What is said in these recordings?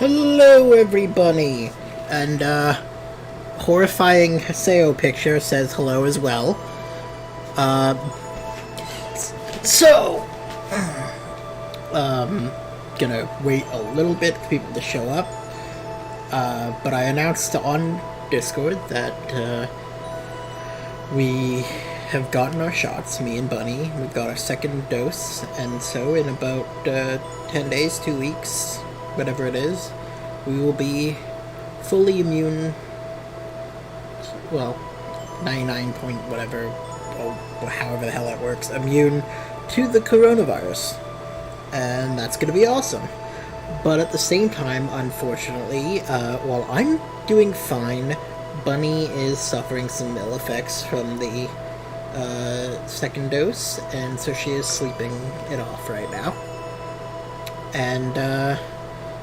Hello, everybody! And, horrifying Haseo picture says hello as well. So, gonna wait a little bit for people to show up. But I announced on Discord that, we have gotten our shots, me and Bunny. We've got our second dose, and so in about, 10 days, 2 weeks, whatever it is, we will be fully immune, well, 99 point whatever, or however the hell that works, immune to the coronavirus. And that's gonna be awesome. But at the same time, unfortunately, while I'm doing fine, Bunny is suffering some ill effects from the second dose, and so she is sleeping it off right now. And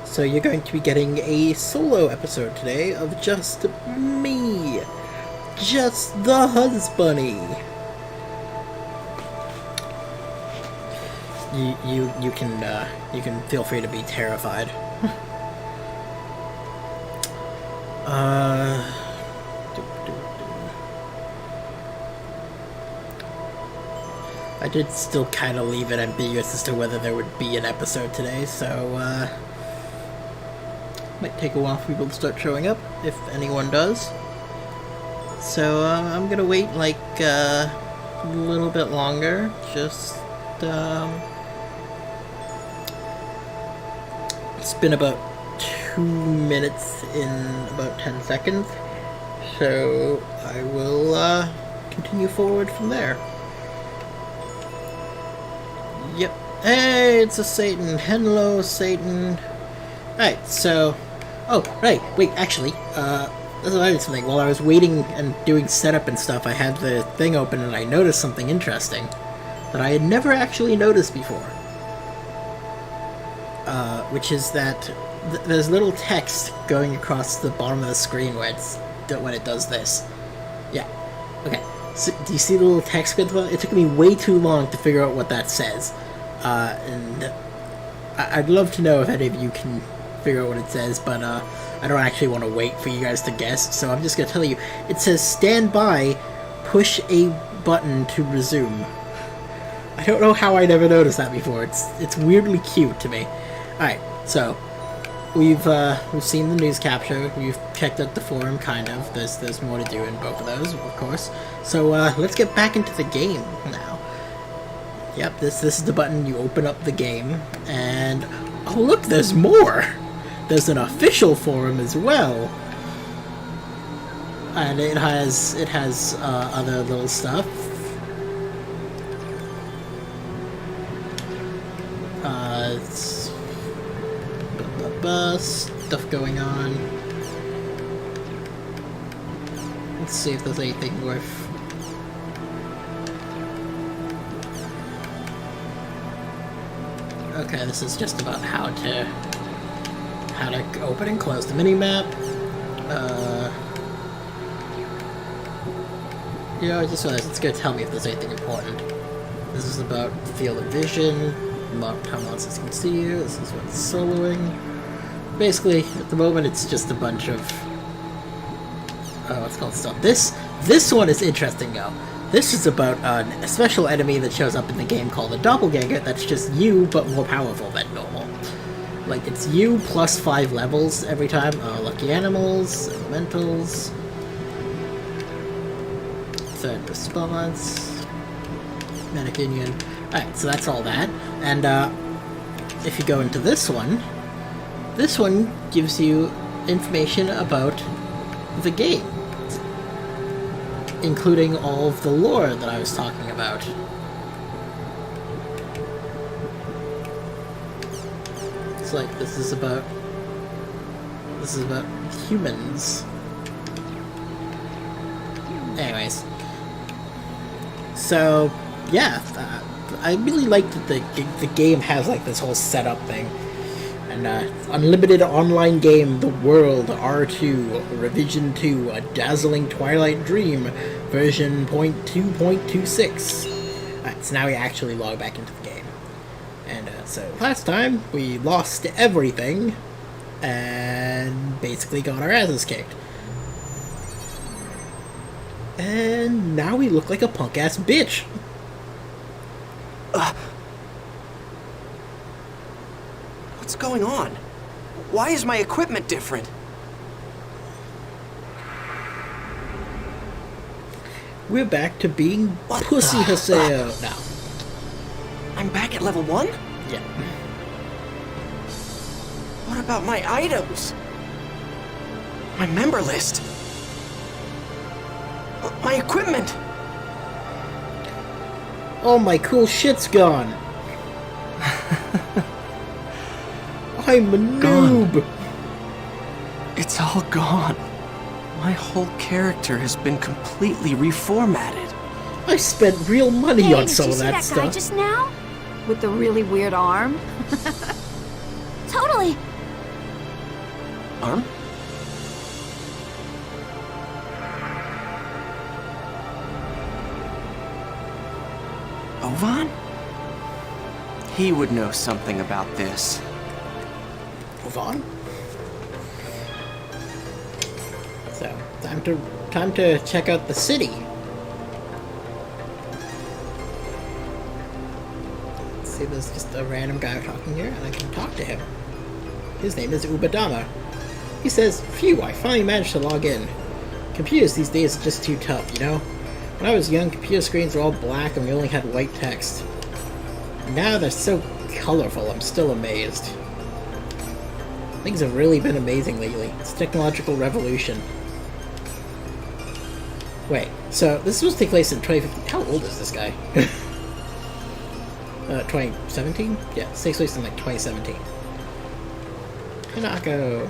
so you're going to be getting a solo episode today of just me, just the Husbunni. You can feel free to be terrified. I did still kind of leave it ambiguous as to whether there would be an episode today, so might take a while for people to start showing up, if anyone does. So I'm gonna wait like a little bit longer, just it's been about 2 minutes in about 10 seconds, so I will continue forward from there. Yep. Hey, it's a Satan. Hello, Satan. Alright, so... Oh, right. Wait, actually, that's another something. While I was waiting and doing setup and stuff, I had the thing open and I noticed something interesting that I had never actually noticed before. Which is that there's little text going across the bottom of the screen when it does this. Yeah. Okay. So, do you see the little text? It took me way too long to figure out what that says. And I'd love to know if any of you can figure out what it says, but I don't actually want to wait for you guys to guess, so I'm just going to tell you. It says, stand by, push a button to resume. I don't know how I never noticed that before. It's weirdly cute to me. Alright, so we've seen the news capture, we've checked out the forum, kind of. There's more to do in both of those, of course. So let's get back into the game now. Yep, this is the button. You open up the game, and oh look, there's more. There's an official forum as well, and it has other little stuff. It's stuff going on. Let's see if there's anything worth. Okay, this is just about how to open and close the minimap. I just realized it's gonna tell me if there's anything important. This is about field of vision, how monsters can see you. This is what's soloing. Basically, at the moment, it's just a bunch of what's called stuff. This one is interesting though. This is about a special enemy that shows up in the game called a doppelganger that's just you, but more powerful than normal. Like, it's you plus 5 levels every time. Lucky animals, elementals, third response, medic union. Alright, so that's all that. And if you go into this one gives you information about the game, including all of the lore that I was talking about. It's like this is about humans. Anyways, so yeah, I really like that the game has like this whole setup thing. And unlimited online game, The World R2 Revision 2, A Dazzling Twilight Dream, version 0.2.26. Alright, so now we actually log back into the game. And so last time we lost everything, and basically got our asses kicked. And now we look like a punk-ass bitch. What's going on? Why is my equipment different? We're back to being Pussy Haseo now. I'm back at level 1? Yeah. What about my items? My member list? My equipment? All my cool shit's gone. I'm a noob. It's all gone. My whole character has been completely reformatted. I spent real money on some of that Did you see that guy stuff. just now? With the really weird arm? Totally! Arm? Ovan? He would know something about this. Move on. So, time to check out the city. Let's see, there's just a random guy talking here, and I can talk to him. His name is Ubadama. He says, "Phew, I finally managed to log in. Computers these days are just too tough, you know? When I was young, computer screens were all black and we only had white text. Now they're so colorful, I'm still amazed. Things have really been amazing lately. It's a technological revolution." Wait, so this was take place in 2015. How old is this guy? 2017? Yeah, this takes place in like 2017. Hinako.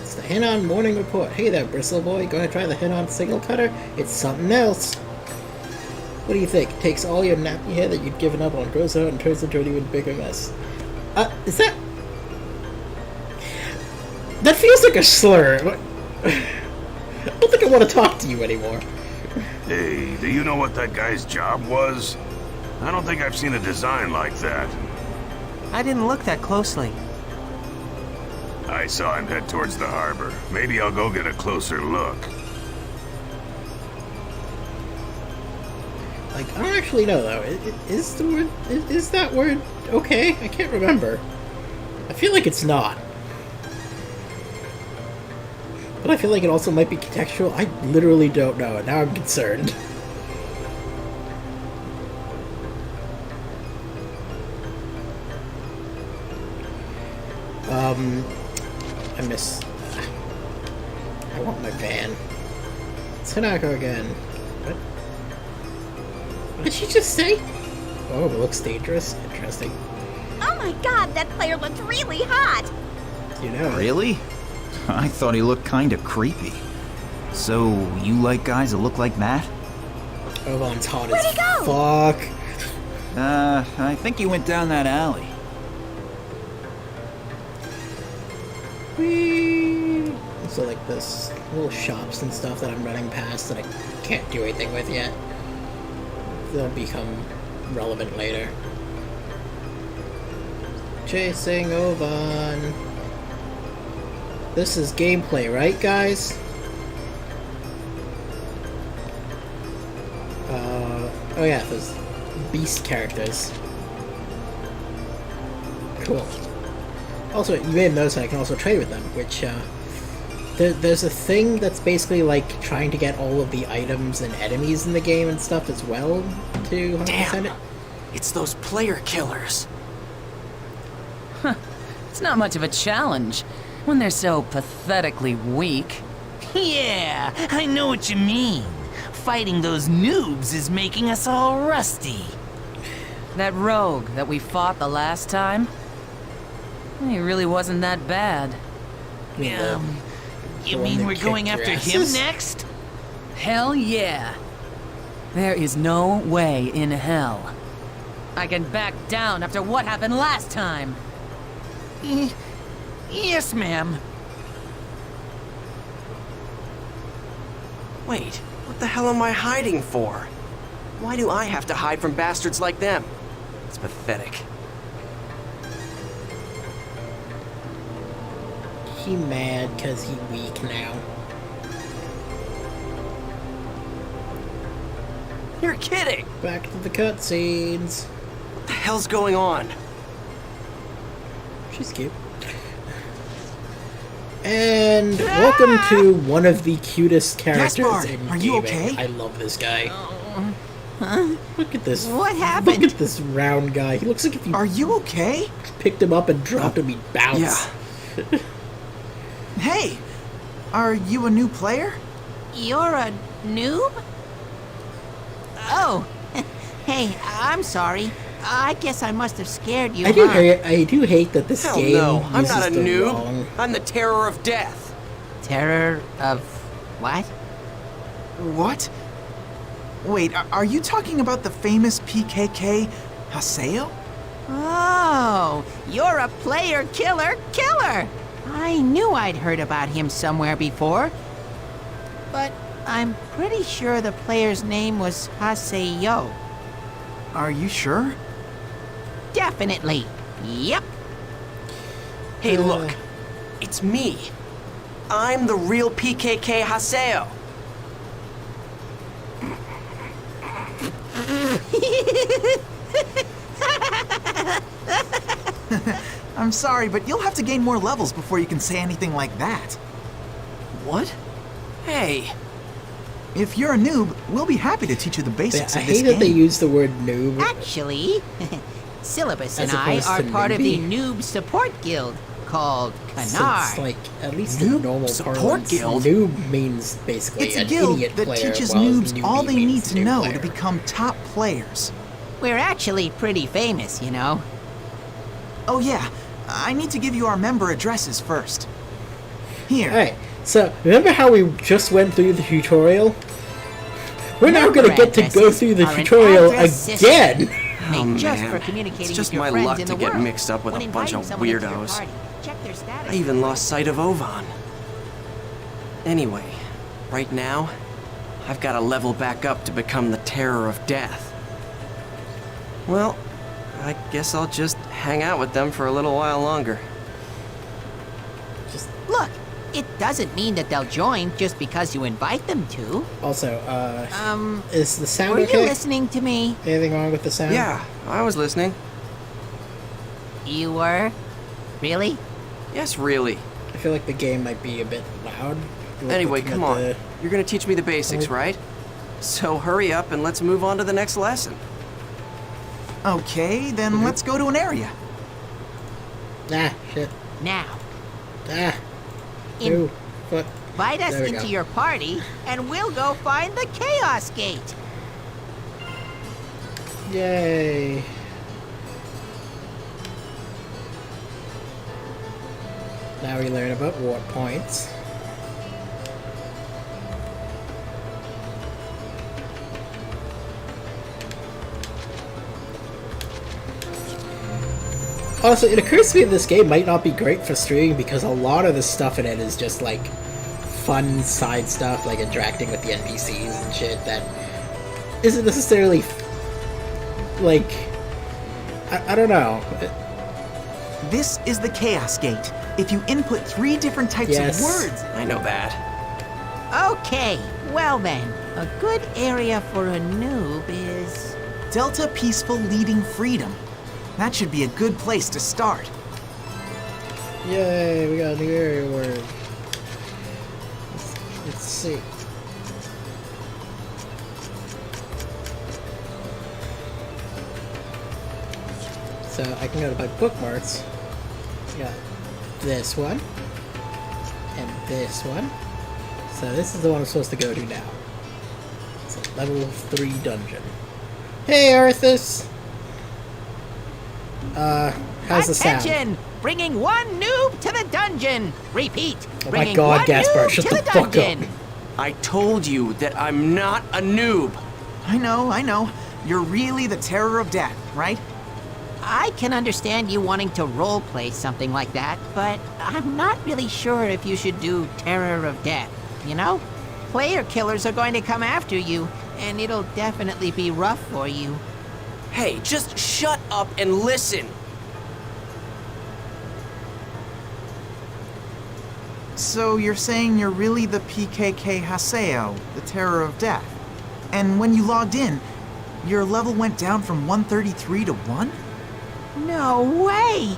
It's the Hinon Morning Report. Hey there, Bristle Boy. Gonna try the Hinon Signal Cutter? It's something else. What do you think? It takes all your nappy hair that you'd given up on, grows out, and turns into an even bigger mess. Is that... That feels like a slur. I don't think I want to talk to you anymore. Hey, do you know what that guy's job was? I don't think I've seen a design like that. I didn't look that closely. I saw him head towards the harbor. Maybe I'll go get a closer look. Like, I don't actually know, though. Is the word... Is that word okay? I can't remember. I feel like it's not. But I feel like it also might be contextual. I literally don't know, and now I'm concerned. I miss... I want my van. It's Hinako again. What? What did she just say? Oh, it looks dangerous. Interesting. Oh my god, that player looked really hot! You know. Really? I thought he looked kinda creepy. So, you like guys that look like that? Ovan's hot Where'd as he go? fuck. I think he went down that alley. Whee! So like this little shops and stuff that I'm running past that I can't do anything with yet. They'll become relevant later. Chasing Ovan. This is gameplay, right, guys? Oh yeah, there's beast characters. Cool. Also, you may have noticed I can also trade with them, which, there's a thing that's basically like trying to get all of the items and enemies in the game and stuff as well to 100% Damn! it. It's those player killers. It's not much of a challenge when they're so pathetically weak. Yeah, I know what you mean. Fighting those noobs is making us all rusty. That rogue that we fought the last time, he really wasn't that bad. You The one mean that we're going kicked after your him asses? next? Hell yeah. There is no way in hell I can back down after what happened last time. Yes, ma'am. Wait, what the hell am I hiding for? Why do I have to hide from bastards like them? It's pathetic. he mad because he weak now? You're kidding! Back to the cutscenes. What the hell's going on? She's cute. And welcome to one of the cutest characters Gaspard, in are gaming. you okay? I love this guy. Huh? Look at this. What happened? Look at this round guy. He looks like if you Are you okay? picked him up and dropped him, he'd bounce. Yeah. Hey, are you a new player? You're a noob? Oh, hey, I'm sorry. I guess I must have scared you, I do hate that this Hell game no, I'm uses not a the noob. wrong- I'm the terror of death. Terror of what? What? Wait, are you talking about the famous PKK Haseo? Oh, you're a player killer killer! I knew I'd heard about him somewhere before. But I'm pretty sure the player's name was Haseo. Are you sure? Definitely. Yep. Hey, look. It's me. I'm the real PKK Haseo. I'm sorry, but you'll have to gain more levels before you can say anything like that. What? Hey. If you're a noob, we'll be happy to teach you the I basics of this hate that they game. use the word noob. Actually, Syllabus As and I opposed are to part of the newbie. Noob Support Guild called Since, Canard. like, at least Noob in normal support parlance, guild? noob means basically It's a an guild idiot that player, teaches while noobs newbie all they need means to new know player. to become top players. We're actually pretty famous, you know. Oh yeah, I need to give you our member addresses first. Here. Alright, so remember how we just went through the tutorial? We're now Member gonna get to go addresses through the are an tutorial address system. again! Made just man. for communicating It's just with your my friends luck in to the get world. mixed up with When a bunch inviting of someone into your weirdos. party, check their status. I even lost sight of Ovan. Anyway, right now, I've got to level back up to become the terror of death. Well, I guess I'll just hang out with them for a little while longer. Look, it doesn't mean that they'll join just because you invite them to. Also, is the sound Were okay? you listening to me? Anything wrong with the sound? Yeah, I was listening. You were? Really? Yes, really. I feel like the game might be a bit loud. Anyway, Looking come at on. the- You're gonna teach me the basics, Oh. right? So hurry up and let's move on to the next lesson. Okay, then let's go to an area. Ah, shit. Now, Ah. Ew. Fuck. invite us There we into go. your party, and we'll go find the Chaos Gate. Yay. Now we learn about warp points. Also, it occurs to me this game might not be great for streaming because a lot of the stuff in it is just like fun side stuff, like interacting with the NPCs and shit that isn't necessarily like I don't know. This is the Chaos Gate. If you input 3 different types Yes. of words, I know that. Okay, well then, a good area for a noob is... Delta Peaceful Leading Freedom. That should be a good place to start. Yay, we got a new area word. Let's see. So I can go to my bookmarks. We got this one. And this one. So this is the one I'm supposed to go to now. It's a level 3 dungeon. Hey, Arthas! How's the sound? Attention! Bringing one noob to the dungeon! Repeat! Oh my bringing God, one Gaspard, noob shut to the the fuck up. dungeon! I told you that I'm not a noob. I know. You're really the terror of death, right? I can understand you wanting to roleplay something like that, but I'm not really sure if you should do Terror of Death, you know? Player killers are going to come after you, and it'll definitely be rough for you. Hey, just shut up and listen. So you're saying you're really the PKK Haseo, the Terror of Death? And when you logged in, your level went down from 133 to 1? No way!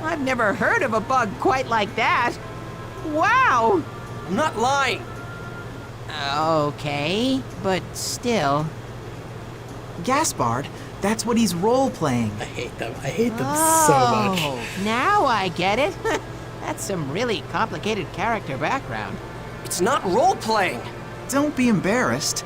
I've never heard of a bug quite like that. Wow! I'm not lying. Okay, but still. Gaspard, that's what he's role-playing. I hate them. I hate them so much. Oh, now I get it. That's some really complicated character background. It's not role-playing. Don't be embarrassed.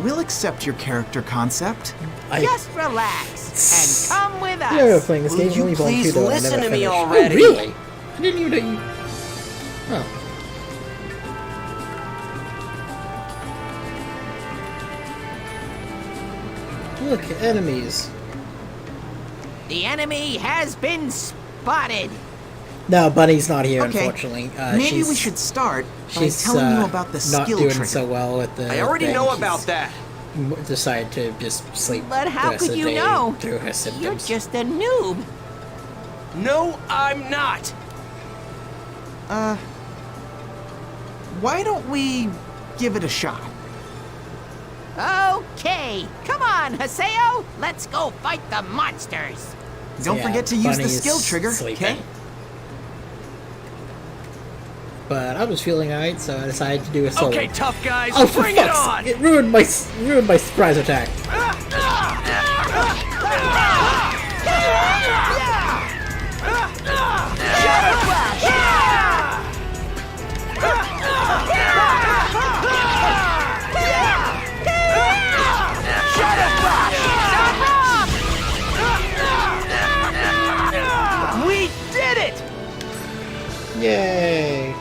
We'll accept your character concept. Just relax and come with us. Yeah, we're playing this Will game. you only playing please 2 though, and I listen never to me finished. already? Oh, really? I didn't even know you. Oh. Look, enemies. The enemy has been spotted. No, Bunny's not here, Okay, unfortunately. maybe we should start by She's telling you about the not skill doing trigger. so well with the. I already thing. know She's about that. Decided to just sleep. But how the rest could of the you day know? Through her You're symptoms. just a noob. No, I'm not. Why don't we give it a shot? Okay, come on, Haseo. Let's go fight the monsters. Don't Yeah, forget to use the Bunny's skill trigger, sleeping. okay? But I was feeling alright, so I decided to do a solo. Okay, tough guys, Oh, for bring it fuck's on! sake, it ruined my surprise attack. We did it! Yay!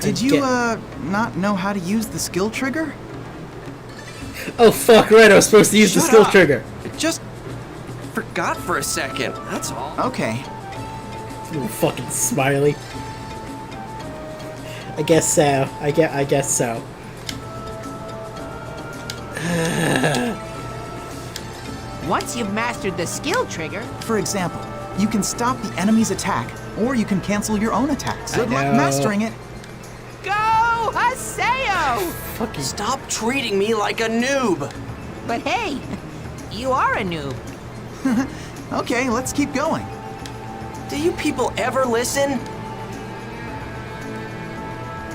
Did you, not know how to use the skill trigger? Oh fuck! Right, I was supposed to use the Shut skill up. trigger. Just forgot for a second. That's all. Okay. Little fucking smiley. I guess so. I guess so. Once you've mastered the skill trigger, For example, you can stop the enemy's attack, or you can cancel your own attacks. Good luck know. mastering it. go, Haseo! Fucking Stop treating me like a noob. But hey, you are a noob. Okay, let's keep going. Do you people ever listen?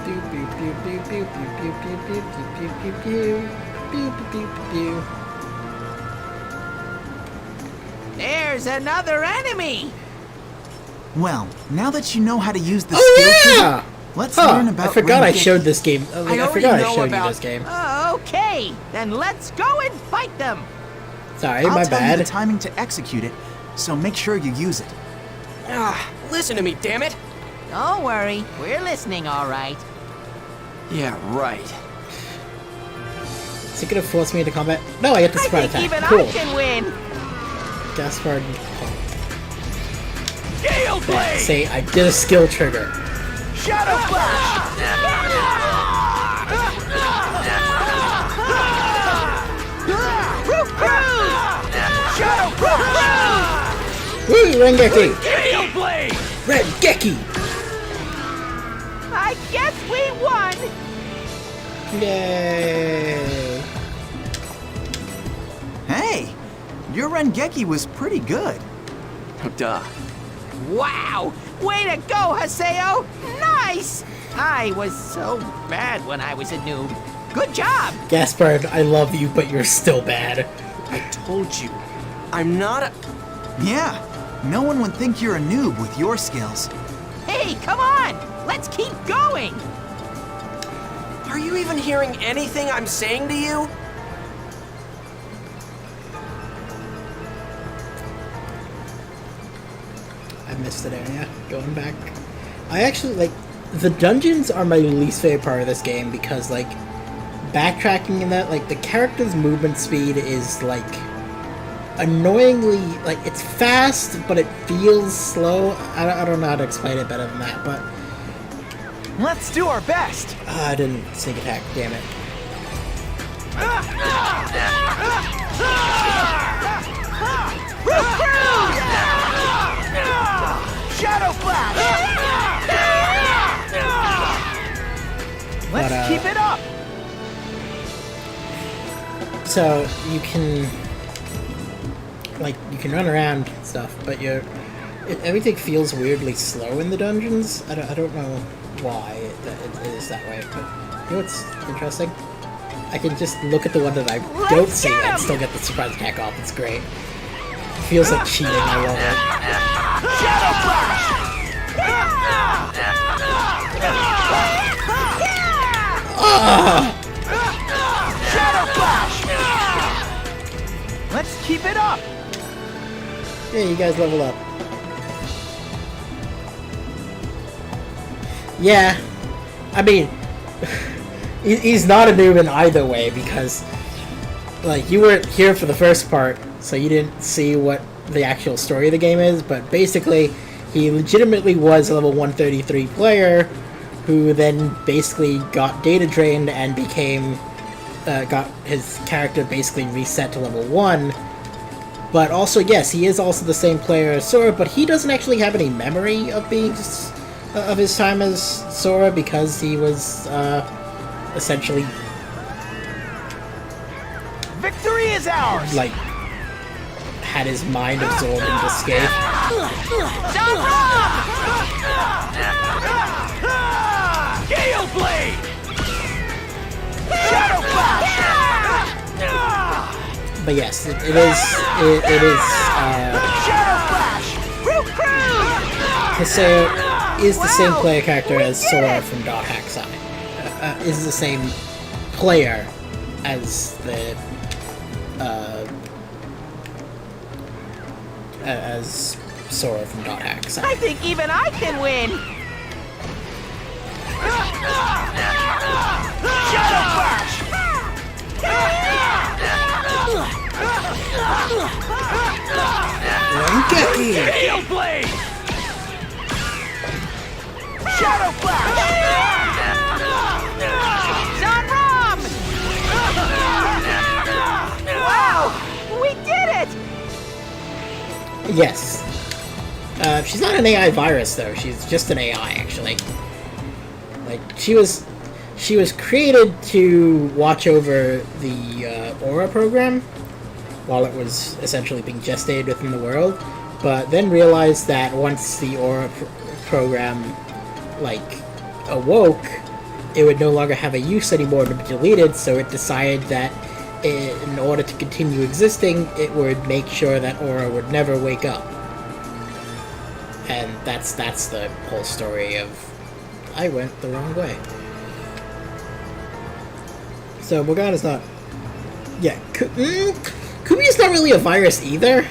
Pew, pew, pew, pew, pew, pew, pew, pew, pew, pew, pew, pew, pew, pew, pew, pew. There's another enemy. Well, now that you know how to use the Oh skill yeah! trigger, let's Huh, learn about I forgot I Rengeki. showed this game. I already forgot I know showed you about- this game. Okay, then let's go and fight them. Sorry, I'll my tell you the bad. timing to execute it, so make sure you use it. Ah, listen to me, damn it. Don't worry, we're listening all right. Yeah, right. Is it gonna force me into combat? No, I get the I surprise think attack. even Cool. I can win. Gaspard. Gale Blade! Say I did a skill trigger. Shadow Flash! Roof cruise! Shadow Flash! Woo, Rengeki! Gale Blade! Rengeki! I guess we won. Yay! Hey, your Rengeki was pretty good. Oh, duh. Wow! Way to go, Haseo! Nice! I was so bad when I was a noob. Good job! Gaspard, I love you, but you're still bad. I told you. I'm not a... Yeah, no one would think you're a noob with your skills. Hey, come on! Let's keep going! Are you even hearing anything I'm saying to you? I missed an area. Going back. I actually, like, the dungeons are my least favorite part of this game because, like, backtracking in that, like, the character's movement speed is, like, annoyingly, like, it's fast, but it feels slow. I don't know how to explain it better than that, but Let's do our best. I didn't sneak attack, damn it. Shadow Flash! So you can, like, you can run around and stuff, but everything feels weirdly slow in the dungeons. I don't know why it is that way, but you know what's interesting? I can just look at the one that I don't see and still get the surprise attack off. It's great. It feels like cheating. I love it. Shadow Flash! Shadow Flash! Let's keep it up! Yeah, you guys level up. Yeah, I mean, he's not a noob in either way, because, like, you weren't here for the first part, so you didn't see what the actual story of the game is, but basically, he legitimately was a level 133 player, who then basically got data drained and became, got his character basically reset to level 1, but also, yes, he is also the same player as Sora, but he doesn't actually have any memory of being of his time as Sora, because he was essentially Victory is ours! like had his mind absorbed into Scathe. Gale Blade! Shadow Flash! But yes, it is Shadow Flash! Haseo is the same player character as Sora from Dot Hack Side. Is the same player as the as Sora from Dot Hack Side. I think even I can win. Shadow Flash! Gale Blade! Shadow Flash! John Rom! Wow! We did it! Yes. She's not an AI virus though. She's just an AI actually. Like she was created to watch over the Aura program while it was essentially being gestated within the world, but then realized that once the Aura program like awoke, it would no longer have a use anymore to be deleted, so it decided that in order to continue existing, it would make sure that Aura would never wake up. And that's the whole story of I went the wrong way. So Morgana's not... Yeah, Kubia's not really a virus either.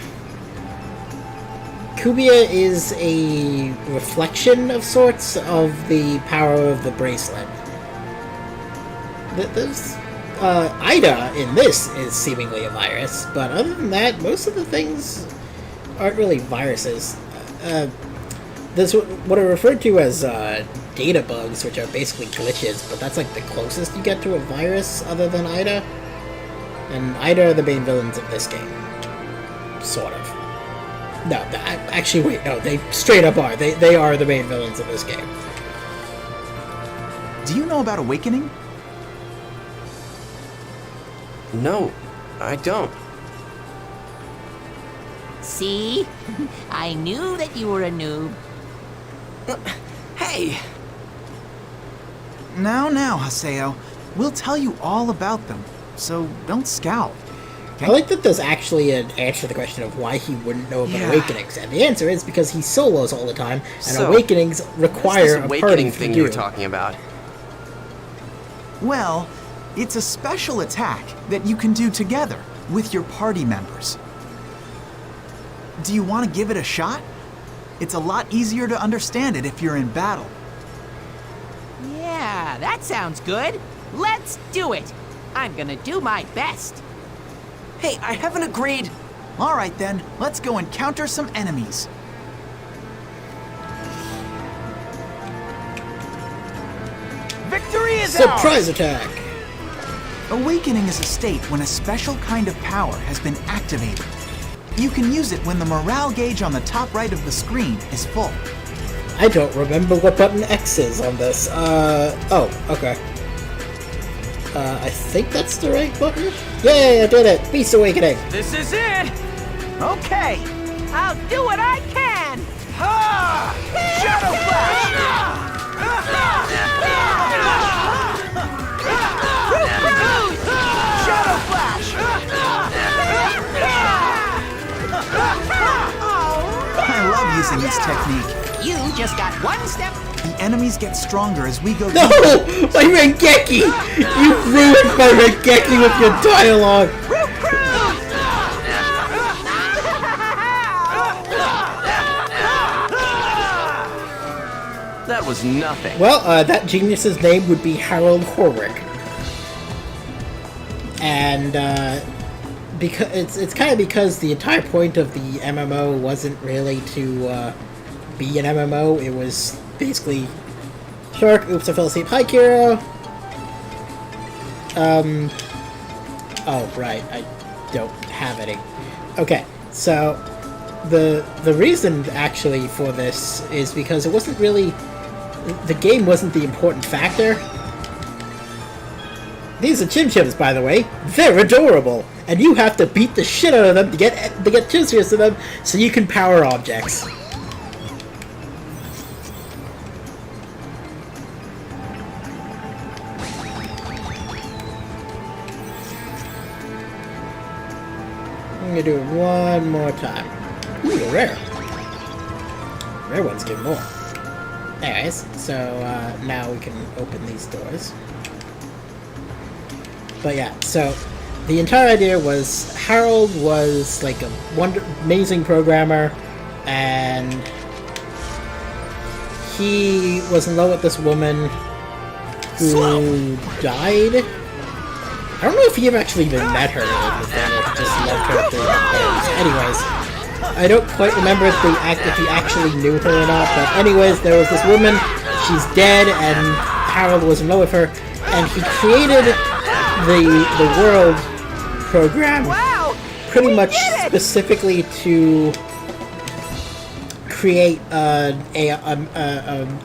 Kubia is a reflection of sorts of the power of the bracelet. Ida in this is seemingly a virus, but other than that, most of the things aren't really viruses. There's what are referred to as data bugs, which are basically glitches, but that's like the closest you get to a virus other than Ida. And Ida are the main villains of this game. Sort of. No, actually, wait, no, they straight up are. They are the main villains of this game. Do you know about Awakening? No, I don't. See? I knew that you were a noob. Hey! Now, Haseo. We'll tell you all about them, so don't scowl. I like that there's actually an answer to the question of why he wouldn't know about Yeah. Awakenings, and the answer is because he solos all the time, and So, Awakenings require What's this a party awakening for thing you. you were talking about? Well, it's a special attack that you can do together with your party members. Do you want to give it a shot? It's a lot easier to understand it if you're in battle. Yeah, that sounds good. Let's do it. I'm gonna do my best. Hey, I haven't agreed. All right then, let's go encounter some enemies. Victory is Surprise ours! attack! Awakening is a state when a special kind of power has been activated. You can use it when the morale gauge on the top right of the screen is full. I don't remember what button X is on this. Oh, okay. I think that's the right button. Yay, I did it! Beast Awakening! This is it! Okay! I'll do what I can! Ha! Shadow Flash! Shadow Flash! I love using this technique. You just got one step. The enemies get stronger as we go No! deeper. My Rengeki! You ruined my Rengeki with your dialogue! That was nothing. Well, that genius's name would be Harold Horwick. And, because it's kind of because the entire point of the MMO wasn't really to, be an MMO. It was basically, Shark, oops, I fell asleep. Hi, Kira! Oh, right, I don't have any. Okay, so, the reason, actually, for this is because it wasn't really, the game wasn't the important factor. These are Chim Chims, by the way. They're adorable! And you have to beat the shit out of them to get serious to them so you can power objects. I'm gonna do it one more time. Ooh, a rare. Rare ones give more. Anyways, so now we can open these doors. But yeah, so the entire idea was Harold was like a amazing programmer, and he was in love with this woman who died. I don't know if he ever actually even met her in the thing, or if he just loved her through things. Anyways, I don't quite remember if he actually knew her or not, but anyways, there was this woman, she's dead, and Harold was in love with her, and he created the world program pretty much specifically to create an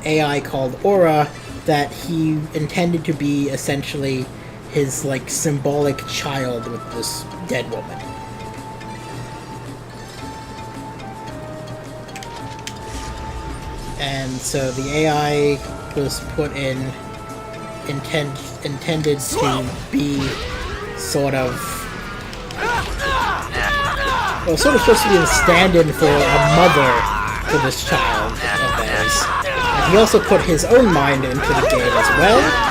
AI called Aura that he intended to be essentially his, like, symbolic child with this dead woman. And so the AI was put in intended to be sort of, well, sort of supposed to be a stand-in for a mother for this child of theirs. And he also put his own mind into the game as well.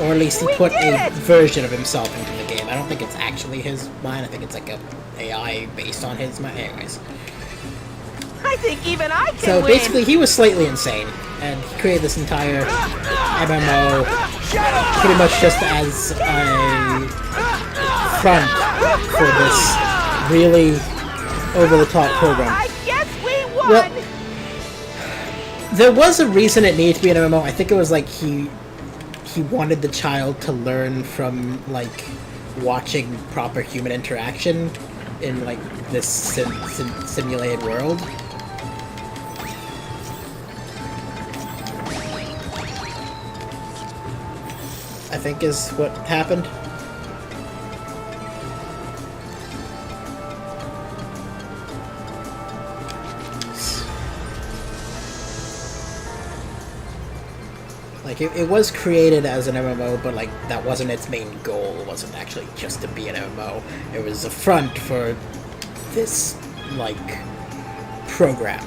Or at least he put a version of himself into the game. I don't think it's actually his mind. I think it's like a AI based on his mind. Anyways. I think even I can So win. basically he was slightly insane. And he created this entire MMO pretty much just as a front for this really over-the-top program. I guess we won. Well, there was a reason it needed to be an MMO. I think it was like he wanted the child to learn from, like, watching proper human interaction in, like, this simulated world. I think is what happened. Like, it was created as an MMO, but, like, that wasn't its main goal. It wasn't actually just to be an MMO. It was a front for this, like, program.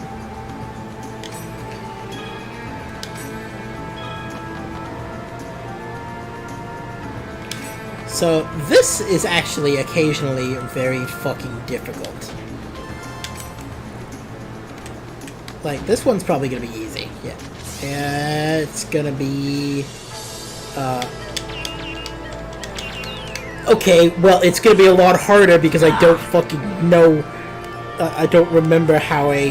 So, this is actually occasionally very fucking difficult. Like, this one's probably gonna be easy, yeah. It's gonna be... Okay, well, it's gonna be a lot harder because I don't fucking know... I don't remember how a,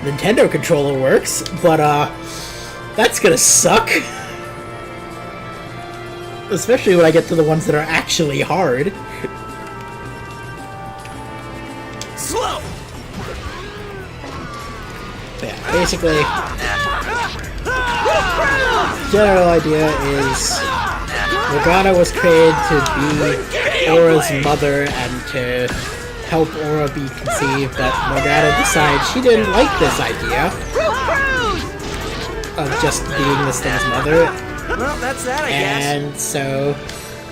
Nintendo controller works, but, that's gonna suck. Especially when I get to the ones that are actually hard. Slow. Yeah, basically, general idea is Morgana was created to be Aura's mother and to help Aura be conceived, but Morgana decided she didn't like this idea of just being this thing's mother, Well, that's that, I guess. and so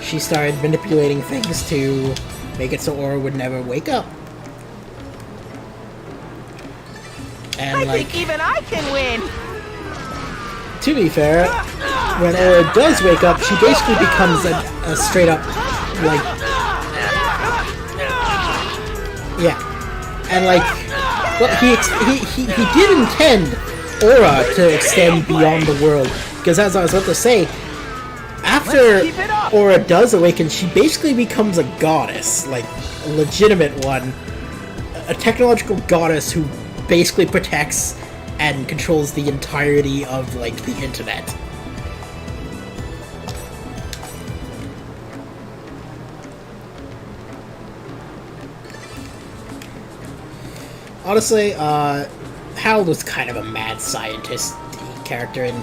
she started manipulating things to make it so Aura would never wake up. And I like, think even I can win. to be fair, when Aura does wake up, she basically becomes a straight up, like, yeah, and like, well, he did intend Aura to extend beyond the world, because as I was about to say, after Aura does awaken, she basically becomes a goddess, like a legitimate one, a technological goddess who basically protects and controls the entirety of, like, the internet. Honestly, Harold was kind of a mad scientist character, and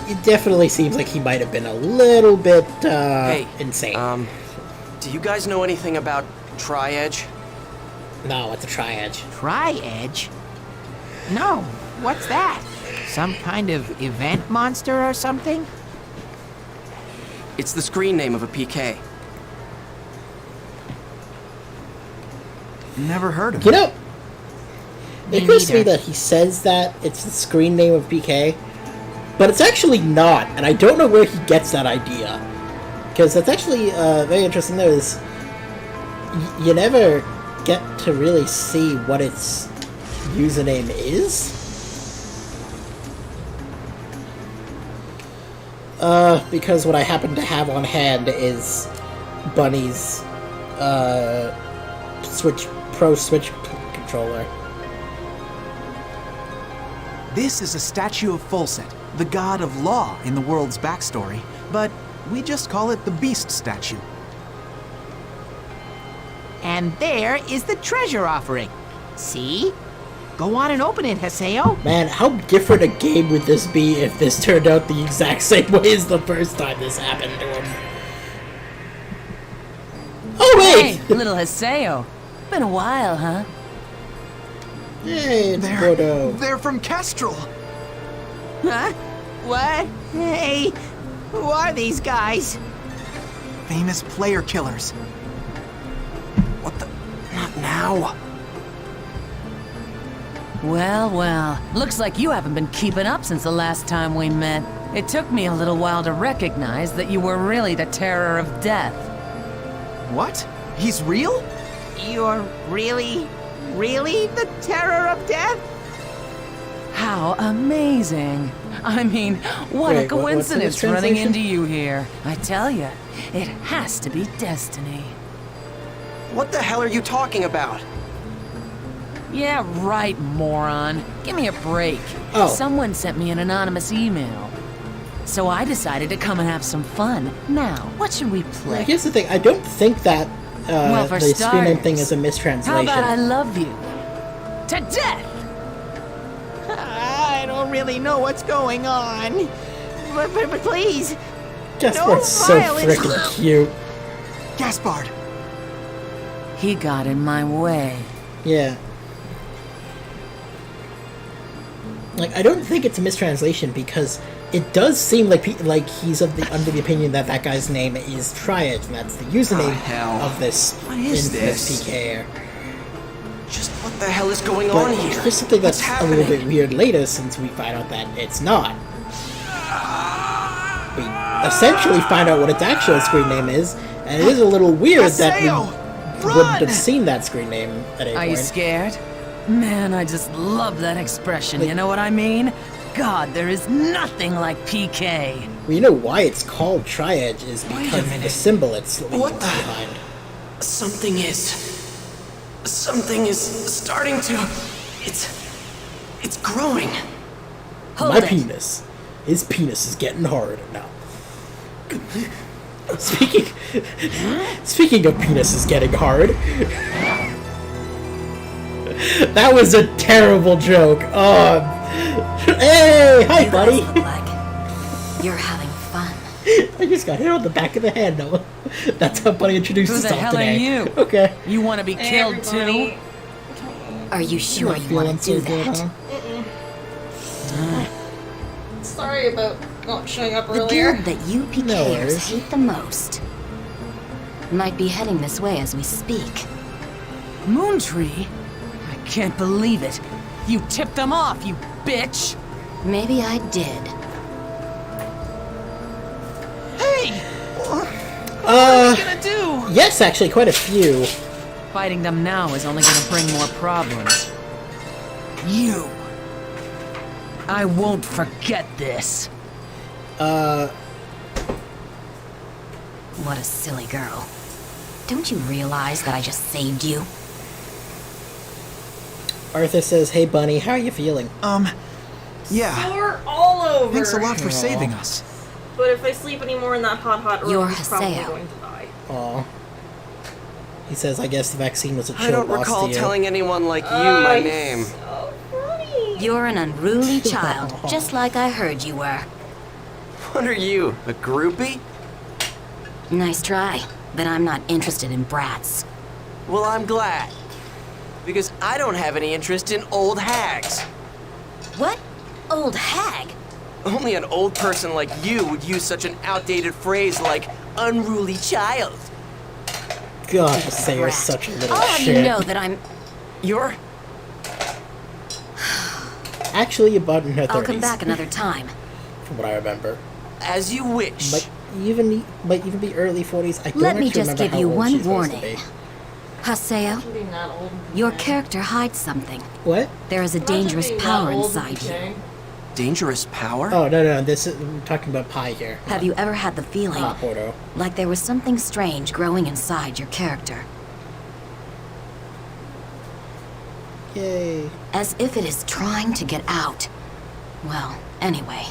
it definitely seems like he might have been a little bit, insane. Do you guys know anything about Tri-Edge? No, it's a Tri-Edge. Tri-Edge? No, what's that? Some kind of event monster or something? It's the screen name of a PK. Never heard of You it. know, Me it occurs to me neither. that he says that it's the screen name of PK, but it's actually not, and I don't know where he gets that idea. Because that's actually very interesting to notice. You never get to really see what its username is. Because what I happen to have on hand is Bunny's Pro Switch controller. This is a statue of Folset, the god of law in the world's backstory, but we just call it the Beast statue. And there is the treasure offering. See? Go on and open it, Haseo. Man, how different a game would this be if this turned out the exact same way as the first time this happened to him? Oh wait! Hey, little Haseo. Been a while, huh? Hey, it's Bodo. They're from Kestrel. Huh? What? Hey, who are these guys? Famous player killers. What the? Not now. Well, well. Looks like you haven't been keeping up since the last time we met. It took me a little while to recognize that you were really the terror of death. What? He's real? You're really the terror of death? How amazing. I mean, what Wait, a what's in this coincidence running translation? into you here. I tell you, it has to be destiny. What the hell are you talking about? Yeah, right, moron. Give me a break. Oh. Someone sent me an anonymous email. So I decided to come and have some fun. Now, what should we Well, play? here's the thing, I don't think that Well, for the screen name thing starters, is a How mistranslation. about I love you? To death! I don't really know what's going on. But please, Gaspard's so violence. freaking cute. Gaspard! He got in my way. Yeah. Like, I don't think it's a mistranslation because it does seem like he's under the opinion that that guy's name is Triad, and that's the username hell. of this What is infamous this? PK. Just what the hell is going But on here? there's something What's that's a little bit happening? weird later since we find out that it's not. We essentially find out what its actual screen name is, and it is a little weird that Haseo! we wouldn't have seen that screen name at any Are you point. scared? Man, I just love that expression, you know what I mean? God, there is nothing like PK. Well, you know why it's called Triad is because of the minute. symbol it's What the- behind. Something is starting to. It's growing. Hold My it. penis. His penis is getting hard now. Speaking of penises getting hard, That was a terrible joke. Hey, hi, You buddy. guys look like you're having fun. I just got hit on the back of the head, Noah. That's how Bunny introduced Who the himself hell today. are you? Okay. You want to be killed too? Are you sure Not you want feeling to do so good, that? huh? Sorry about not showing up The earlier. guild that you worries. PKers hate the most might be heading this way as we speak. Moontree? I can't believe it. You tipped them off, you bitch! Maybe I did. Hey! What are we gonna do? Yes, actually, quite a few. Fighting them now is only gonna bring more problems. You! I won't forget this. What a silly girl. Don't you realize that I just saved you? Arthur says, "Hey, Bunny, how are you feeling?" Yeah. Sore all over. Thanks a lot for saving us. But if I sleep anymore in that hot room, You're I'm probably Haseo. going to die. Aw. He says, "I guess the vaccine was a chill I don't loss recall to you." telling anyone like you my name. So funny. You're an unruly child, just like I heard you were. What are you, a groupie? Nice try, but I'm not interested in brats. Well, I'm glad. Because I don't have any interest in old hags. What? Old hag? Only an old person like you would use such an outdated phrase like unruly child. God, Sayer Brat. is such a little I'll have shit. you know that I'm... You're... Actually, about in her 30s. I'll come back another time. From what I remember. as you wish. Might even be early 40s. I don't Let me actually just remember give how you old one she's supposed to warning. be. Haseo, Being that old. your character hides something. What? There is a Imagine dangerous being that power old inside and you. Dangerous power? Oh, no, this is, we're talking about Pi here. Have you ever had the feeling Porto. like there was something strange growing inside your character? Yay. As if it is trying to get out. Well, anyway.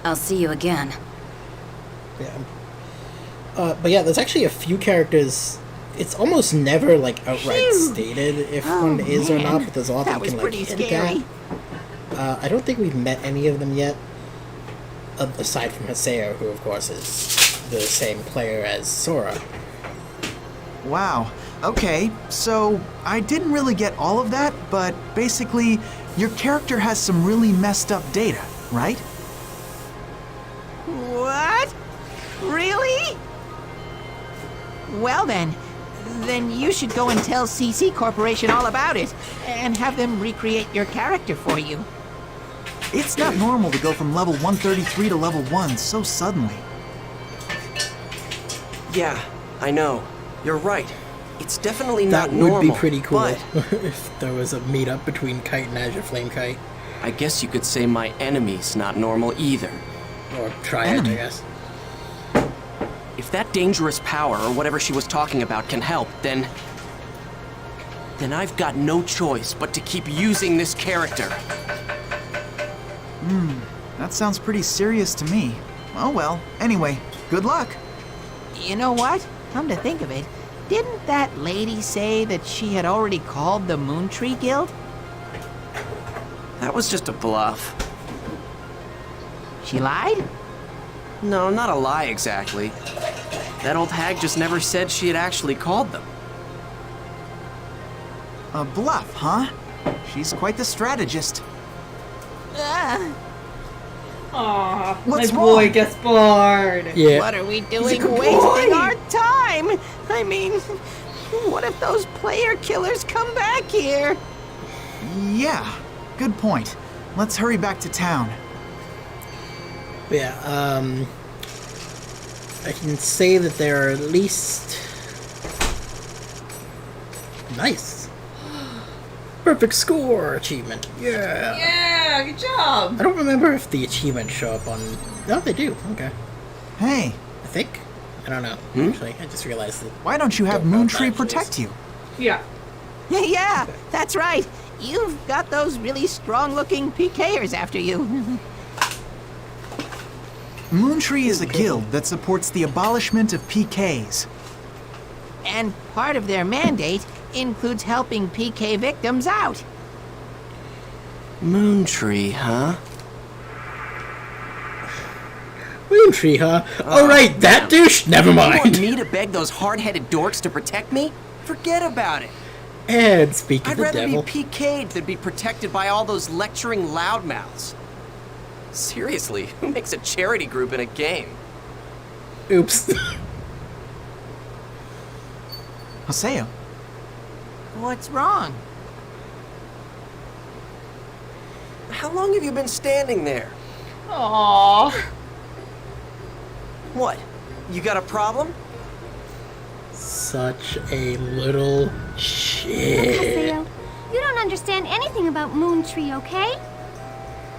I'll see you again. Yeah. But yeah, there's actually a few characters. It's almost never like outright stated if one is or not, but there's a lot that That you was can like pretty hint scary. at. I don't think we've met any of them yet, aside from Haseo, who of course is the same player as Sora. Wow. Okay, so I didn't really get all of that, but basically, your character has some really messed up data, right? What? Really? Well then you should go and tell CC Corporation all about it, and have them recreate your character for you. It's not normal to go from level 133 to level 1 so suddenly. Yeah, I know. You're right. It's definitely That not normal. would be pretty cool But if there was a meetup between Kite and Azure Flame Kite. I guess you could say my enemy's not normal either. Or Triad, I guess. If that dangerous power or whatever she was talking about can help, then I've got no choice but to keep using this character. That sounds pretty serious to me. Oh well, anyway, good luck. You know what? Come to think of it, didn't that lady say that she had already called the Moontree Guild? That was just a bluff. She lied? No, not a lie exactly. That old hag just never said she had actually called them. A bluff, huh? She's quite the strategist. Aw, What's my boy wrong? gets bored. Yeah. What are we doing good wasting boy. our time? I mean, what if those player killers come back here? Yeah, good point. Let's hurry back to town. Yeah, I can say that there are at least... Nice! Perfect score achievement, yeah! Yeah, good job. I don't remember if the achievements show up on... No, they do, okay. Hey, I think? I don't know, actually, I just realized that... why don't you have Don't know Moontree that, protect you? Yeah. Yeah, that's right. You've got those really strong-looking PKers after you. Moontree is a guild that supports the abolishment of PKs. And part of their mandate includes helping PK victims out. Moontree, huh? Moontree, huh? Oh, right, that douche? Never You want mind. me to beg those hard-headed dorks to protect me? Forget about it. And speak of I'd the rather devil. be PK'd than be protected by all those lecturing loudmouths. Seriously, who makes a charity group in a game? Oops. Haseo, What's wrong? How long have you been standing there? Aww. What? You got a problem? Such a little shit. Haseo, you don't understand anything about Moontree, okay?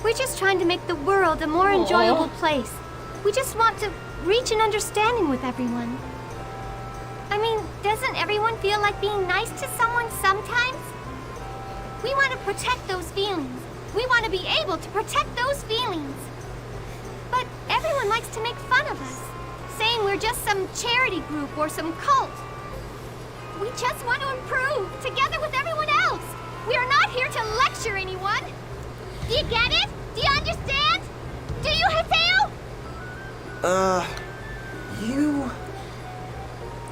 We're just trying to make the world a more enjoyable place. We just want to reach an understanding with everyone. I mean, doesn't everyone feel like being nice to someone sometimes? We want to protect those feelings. We want to be able to protect those feelings. But everyone likes to make fun of us, saying we're just some charity group or some cult. We just want to improve, together with everyone else. We are not here to lecture anyone. Do you get it? Do you understand? Do you, Haseo? You...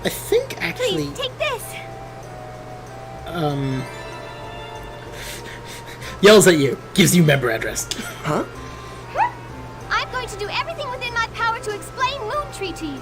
I think actually, Please, take this. yells at you, gives you member address. Huh? I'm going to do everything within my power to explain Moontree to you.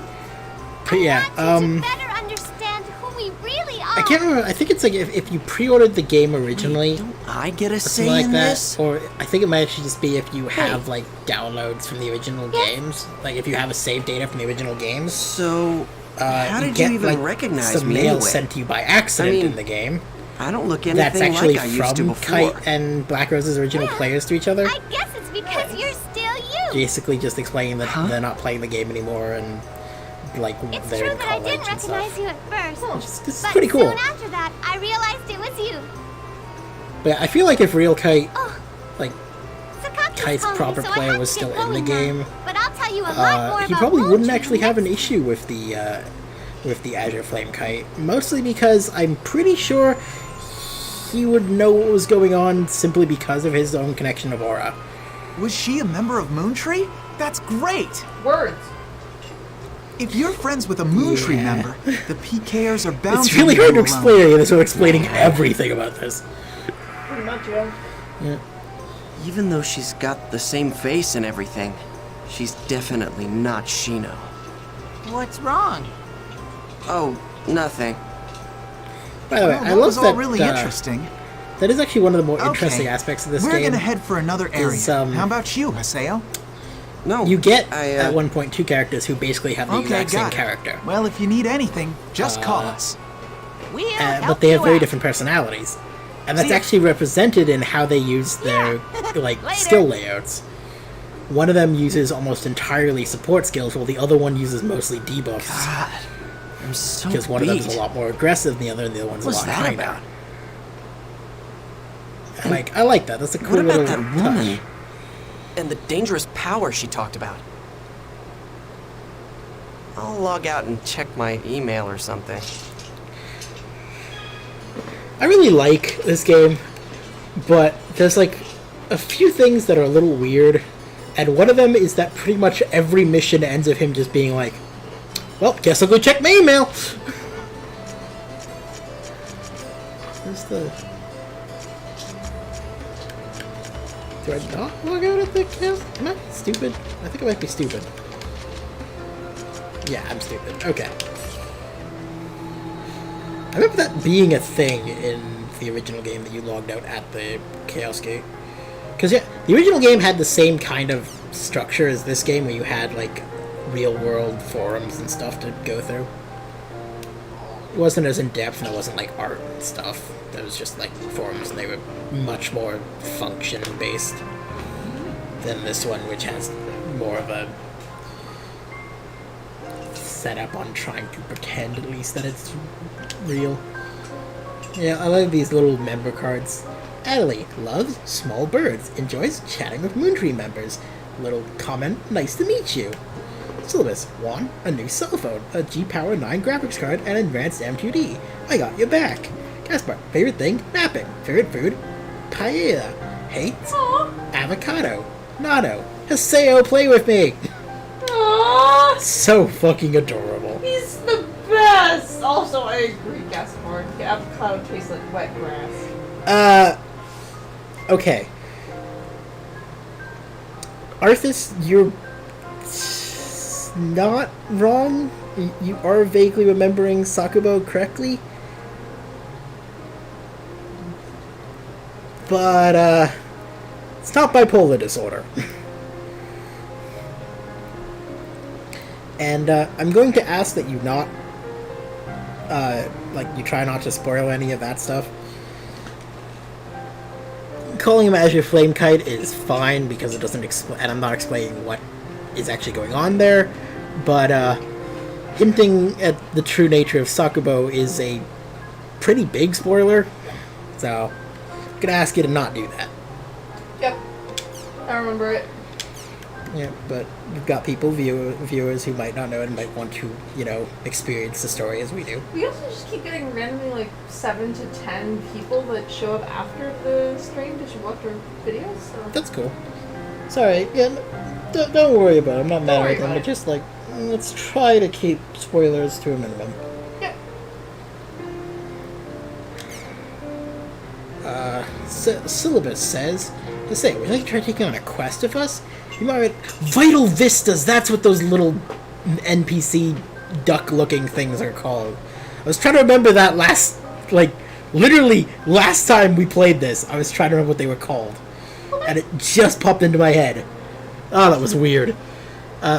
But yeah, I want you to better understand who we really are. I can't remember. I think it's like if you pre-ordered the game originally, Don't I get a or say something like in that, this? or I think it might actually just be if you have like downloads from the original games, like if you have a save data from the original games. So, how you did get you even like recognize some me mail anyway? sent to you by accident I mean, in the game. I don't look That's anything actually like I used to from before. Kite and Black Rose's original players to each other. I guess it's because you're still you. Basically, just explaining that they're not playing the game anymore and like It's they're true in that I college didn't and recognize stuff. you at first. This is But pretty cool. soon after that, I realized it was you. But yeah, I feel like if Real Kite, Oh, like Sakaki's Kite's calling, proper so I player have was to get still in the going now. game, But I'll tell you a lot more he about probably wouldn't Moontree actually have an next issue with the Azure Flame Kite. Mostly because I'm pretty sure he would know what was going on simply because of his own connection of aura. was she a member of Moontree? That's great! Words. If you're friends with a Moontree Yeah. member, the PKers are bound It's to really leave hard to you explain alone. it, and so explaining everything about this. Pretty much, yeah. Yeah. Even though she's got the same face and everything, she's definitely not Shino. What's wrong? Oh, nothing. By the way, Well, I that love was that. all really interesting. That is actually one of the more Okay. interesting aspects of this We're game. gonna head for another area. is, How about you, Haseo? No, You get I, at one point two characters who basically have the Okay, exact same got it. character, Well, if you need anything, just call us. We'll help but they have you very out. different personalities, and that's See ya. actually represented in how they use their like Later. skill layouts. One of them uses almost entirely support skills, while the other one uses mostly debuffs. God, I'm so Because one of beat. them is a lot more aggressive than the other, and the other one's What's a lot that kinder. about? And, like, I like that. That's a cool What about little that touch. woman? And the dangerous power she talked about. I'll log out and check my email or something. I really like this game, but there's like a few things that are a little weird, and one of them is that pretty much every mission ends with him just being like, well, guess I'll go check my email. Where's the... Do I not log out at the account? Am I stupid? I think I might be stupid. Yeah, I'm stupid. Okay. I remember that being a thing in the original game, that you logged out at the Chaos Gate. Because, yeah, the original game had the same kind of structure as this game, where you had, like, real-world forums and stuff to go through. It wasn't as in-depth, and it wasn't, like, art and stuff. It was just, like, forums, and they were much more function-based than this one, which has more of a setup on trying to pretend, at least, that it's real. Yeah, I like these little member cards. Adelie loves small birds, enjoys chatting with Moontree members. Little comment, nice to meet you. Syllabus 1. A new cell phone, a G-Power 9 graphics card, and advanced M2D. I got your back. Gaspar, favorite thing? Napping. Favorite food? Paella. Hates? Avocado. Nado. Haseo, play with me! Aww. So fucking adorable. He's the best. Also, I agree, Gaspar. The avocado tastes like wet grass. Okay. Arthas, you're not wrong. You are vaguely remembering Sakubo correctly. But, it's not bipolar disorder. And, I'm going to ask that you not, you try not to spoil any of that stuff. Calling him as your flame kite is fine because it doesn't explain, and I'm not explaining what is actually going on there, but hinting at the true nature of Sakubo is a pretty big spoiler, so I'm gonna ask you to not do that. Yep. I remember it. Yeah, but you've got people, viewers who might not know and might want to, experience the story as we do. We also just keep getting randomly 7 to 10 people that show up after the stream to watch our videos. So. That's cool. Sorry, yeah, don't worry about it. I'm not mad at them, but just let's try to keep spoilers to a minimum. Yep. Syllabus says, to say, would you like to try taking on a quest with us? You might Vital Vistas, that's what those little NPC duck-looking things are called. I was trying to remember that literally last time we played this, I was trying to remember what they were called. And it just popped into my head. Oh, that was weird.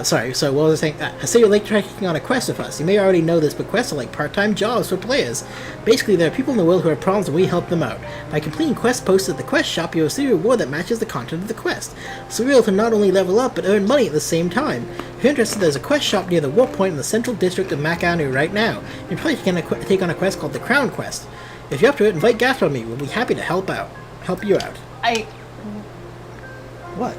Sorry, so what was I saying? I say you'd like to try taking on a quest with us. You may already know this, but quests are like part-time jobs for players. Basically, there are people in the world who have problems and we help them out. By completing quests posted at the quest shop, you'll receive a reward that matches the content of the quest. So you're able to not only level up, but earn money at the same time. If you're interested, there's a quest shop near the warp point in the central district of Makanu right now. You're probably going to take on a quest called the Crown Quest. If you're up to it, invite Gaspar and me. We'll be happy to help you out. What?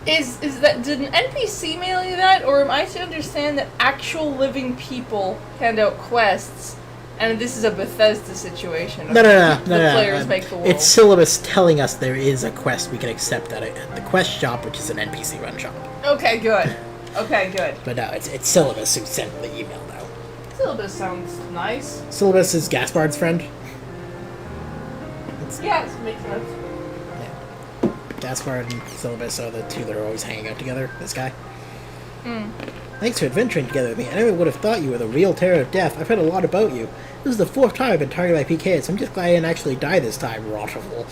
Is that, did an NPC mail you that, or am I to understand that actual living people hand out quests, and this is a Bethesda situation? No. The players make the world. It's Syllabus telling us there is a quest we can accept at the quest shop, which is an NPC run shop. Okay, good. Okay, good. But no, it's Syllabus who sent the email now. Syllabus sounds nice. Syllabus is Gaspard's friend. Yes, makes sense. Gaspard and Syllabus are the two that are always hanging out together, this guy. Thanks for adventuring together with me. I never would have thought you were the real terror of death. I've heard a lot about you. This is the 4th time I've been targeted by PKs, so I'm just glad I didn't actually die this time, Rottable.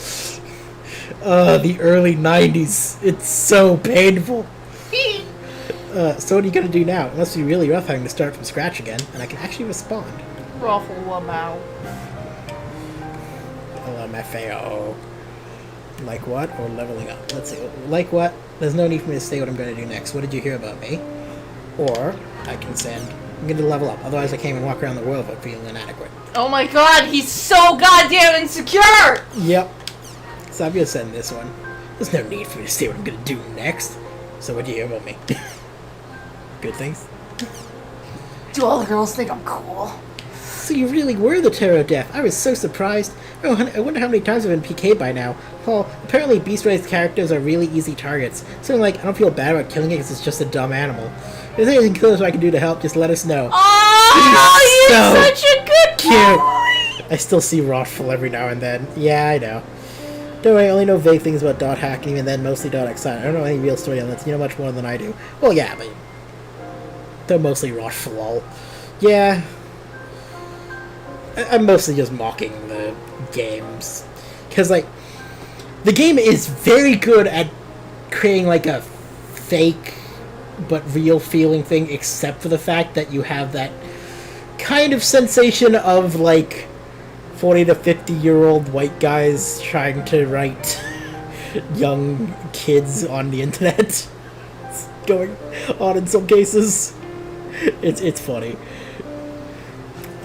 The early 90s. It's so painful. So what are you gonna do now? It must be really rough having to start from scratch again, and I can actually respond. Ruffle Lamau. LMFAO. Like what? Or leveling up? Let's see. Like what? There's no need for me to say what I'm going to do next. What did you hear about me? Or I can send... I'm going to level up. Otherwise I can't even walk around the world without feeling inadequate. Oh my god, he's so goddamn insecure! Yep. So I'm going to send this one. There's no need for me to say what I'm going to do next. So what do you hear about me? Good things? Do all the girls think I'm cool? So you really were the terror of death. I was so surprised. Oh, I wonder how many times I've been PK'd by now. Well, apparently Beast Race characters are really easy targets. Something like, I don't feel bad about killing it because it's just a dumb animal. If there's anything close I can do to help, just let us know. Oh, you're so such a good cute. boy! I still see Rothful every now and then. Yeah, I know. Don't worry, I only know vague things about Dot Hack, and even then, mostly Dot X. I don't know any real story on this. You know much more than I do. Well, yeah, but they're mostly Rothful. Yeah. I'm mostly just mocking the games. Because, the game is very good at creating, a fake but real feeling thing, except for the fact that you have that kind of sensation of, 40 to 50-year-old white guys trying to write young kids on the internet. It's going on in some cases. It's funny.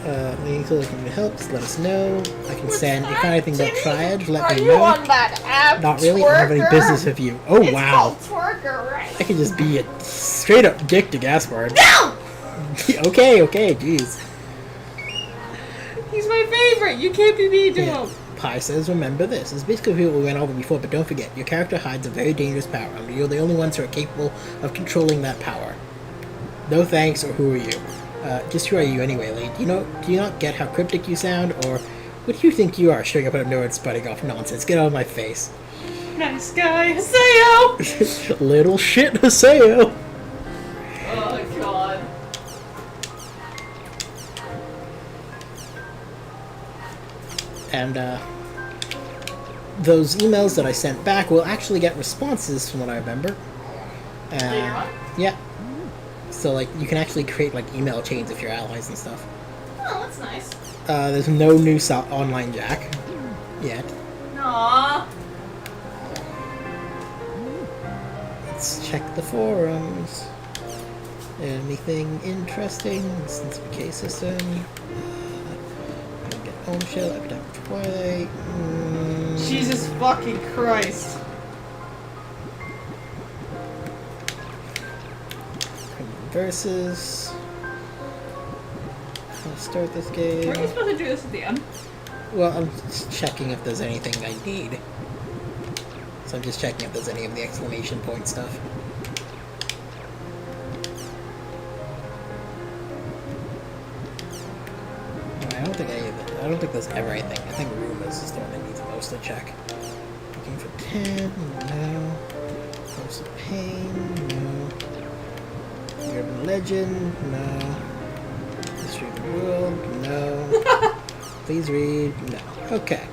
Leading to looking to help, just let us know. I can send. If you find anything about Triad, let Are me you know. on that app? Not really. I don't have any Twerker? business with you. Oh It's wow. called Twerker, right? I could just be a straight up dick to Gaspard. No! Okay, jeez. He's my favorite. You can't be mean to Yeah. him. Pi says, remember this. It's basically what we went over before, but don't forget, your character hides a very dangerous power, and you're the only ones who are capable of controlling that power. No thanks, or who are you? Just who are you anyway, Lee? Do you not get how cryptic you sound, or what do you think you are, showing up at a nerd spouting off nonsense? Get out of my face. Nice guy, Haseo! Little shit, Haseo! Oh god. And, those emails that I sent back will actually get responses from what I remember. Later on? Yeah. So, like, you can actually create, like, email chains if you're allies and stuff. Oh, that's nice. There's no new online Jack yet. Aww. Let's check the forums. Anything interesting? Since PK system. Get home shell, epidemic Twilight. Jesus fucking Christ. Versus. I'll start this game. Weren't you supposed to do this at the end? Well, I'm just checking if there's anything I need. So I'm just checking if there's any of the exclamation point stuff. I don't think any of it. I don't think there's ever anything. I think rumors is the one that needs most to check. Looking for 10, no. Force of Pain, no. Urban Legend, no. History of the World, no. Please read, no. Okay.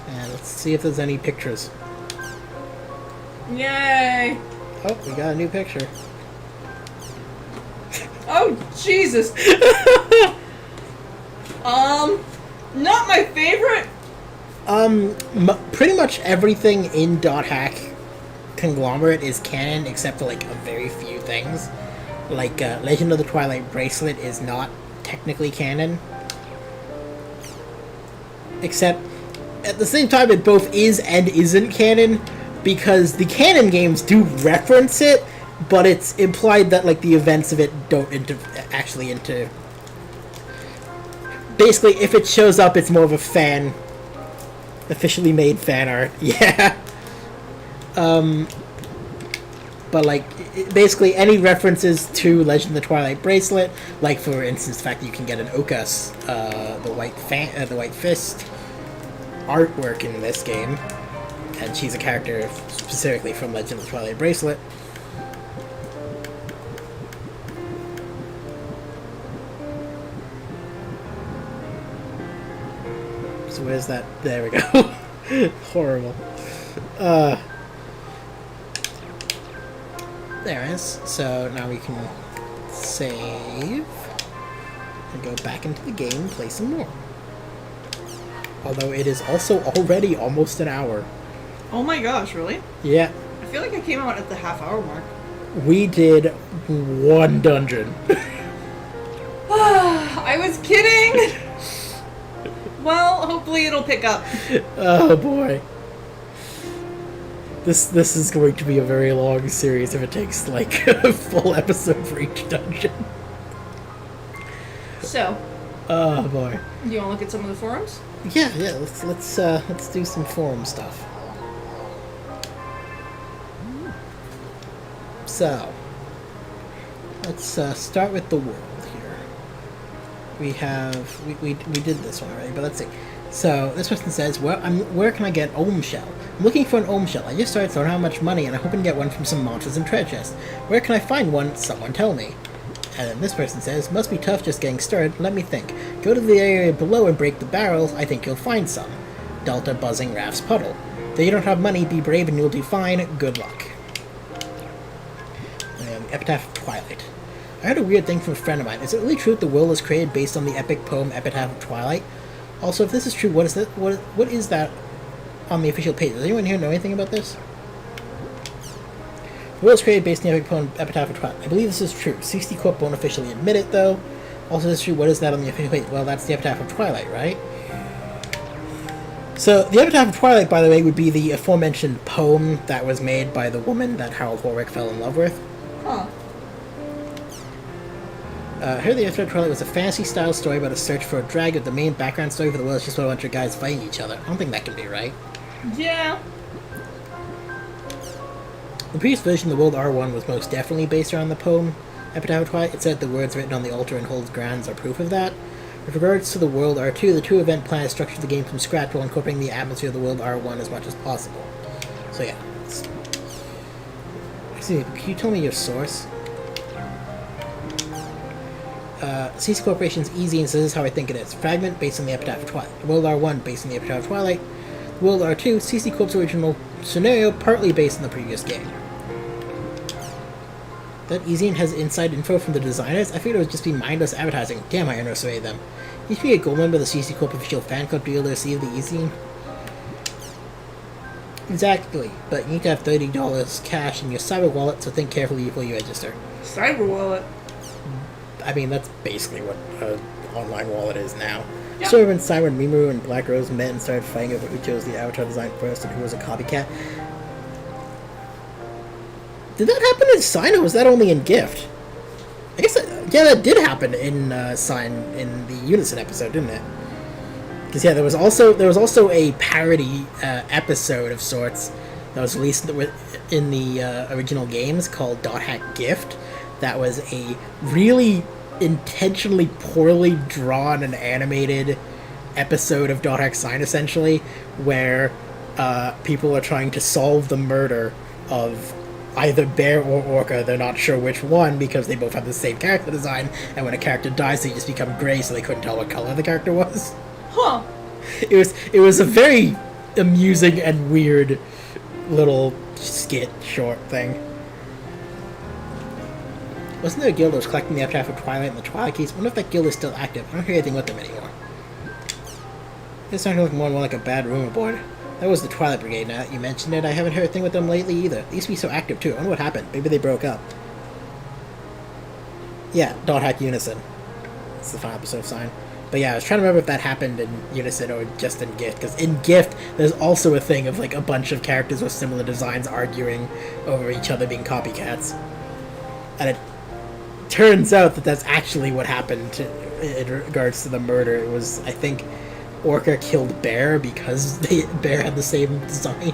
And let's see if there's any pictures. Yay! Oh, we got a new picture. Oh, Jesus! Not my favorite? Pretty much everything in .hack Conglomerate is canon except for, like, a very few things. Like, Legend of the Twilight Bracelet is not technically canon. Except, at the same time, it both is and isn't canon, because the canon games do reference it, but it's implied that, like, the events of it don't actually basically, if it shows up, it's more of a officially made fan art. Yeah. But, like, basically any references to Legend of the Twilight Bracelet, like, for instance, the fact that you can get an Okas, the White Fist artwork in this game, and she's a character specifically from Legend of the Twilight Bracelet. So where's that? There we go. Horrible. There it is. So now we can save and go back into the game and play some more. Although it is also already almost an hour. Oh my gosh, really? Yeah. I feel like I came out at the half-hour mark. We did one dungeon. I was kidding! Well, hopefully it'll pick up. Oh boy. This is going to be a very long series if it takes like a full episode for each dungeon. So. Oh boy. You want to look at some of the forums? Yeah. Let's do some forum stuff. So, let's start with the world here. We did this one already, but let's see. So this person says, where can I get Ohm Shell? I'm looking for an Ohm Shell. I just started, so I don't have much money, and I'm hoping to get one from some monsters and treasure chests. Where can I find one? Someone tell me. And then this person says, must be tough just getting started. Let me think. Go to the area below and break the barrels. I think you'll find some. Delta buzzing Raph's puddle. Though you don't have money, be brave and you'll do fine. Good luck. Epitaph of Twilight. I heard a weird thing from a friend of mine. Is it really true that the world was created based on the epic poem Epitaph of Twilight? Also, if this is true, what is that? What is that on the official page? Does anyone here know anything about this? The world was created based on the epic poem Epitaph of Twilight. I believe this is true. 60 Corp won't officially admit it, though. Also, history, what is that on the official page? Well, that's the Epitaph of Twilight, right? So, the Epitaph of Twilight, by the way, would be the aforementioned poem that was made by the woman that Harold Warwick fell in love with. Huh. Here, the Epitaph of Twilight was a fantasy-style story about a search for a dragon. The main background story for the world is just about a bunch of guys fighting each other. I don't think that can be right. Yeah. The previous version of the World R1 was most definitely based around the poem Epitaph of Twilight. It said the words written on the altar and holds grounds are proof of that. With regards to the World R2, the two event plan structured the game from scratch while incorporating the atmosphere of the World R1 as much as possible. So yeah. Excuse me, can you tell me your source? CC Corporation's easy and says this is how I think it is. Fragment based on the Epitaph of Twilight. World R1 based on the Epitaph of Twilight. World R2, CC Corp's original scenario, partly based on the previous game. That Ezian has inside info from the designers? I figured it would just be mindless advertising. Damn, I underestimated them. You should be a gold member of the CC Corp official fan club to be able to receive the Ezian. Exactly, but you need to have $30 cash in your cyber wallet, so think carefully before you register. Cyber wallet. I mean, that's basically what an online wallet is now. Yep. Servant Simon Mimu and Black Rose met and started fighting over who chose the avatar design first and who was a copycat. Did that happen in Sign, or was that only in Gift? I guess yeah, that did happen in Sign in the Unison episode, didn't it? Because yeah, there was also a parody episode of sorts that was released in the original games called Dot Hack Gift. That was a really intentionally poorly drawn and animated episode of Dot Hack Sign, essentially, where people are trying to solve the murder of either Bear or Orca. They're not sure which one because they both have the same character design, and when a character dies, they just become gray, so they couldn't tell what color the character was. Huh. It was a very amusing and weird little skit short thing. Wasn't there a guild that was collecting the Epitaph of Twilight and the Twilight Keys? I wonder if that guild is still active. I don't hear anything with them anymore. It's starting to look more and more like a bad rumor board. That was the Twilight Brigade, now that you mentioned it. I haven't heard a thing with them lately either. They used to be so active too. I wonder what happened. Maybe they broke up. Yeah, Dot Hack Unison. It's the final episode of Sign. But yeah, I was trying to remember if that happened in Unison or just in Gift, because in Gift, there's also a thing of like a bunch of characters with similar designs arguing over each other being copycats. And it turns out that that's actually what happened in regards to the murder. It was, I think, Orca killed Bear because Bear had the same design.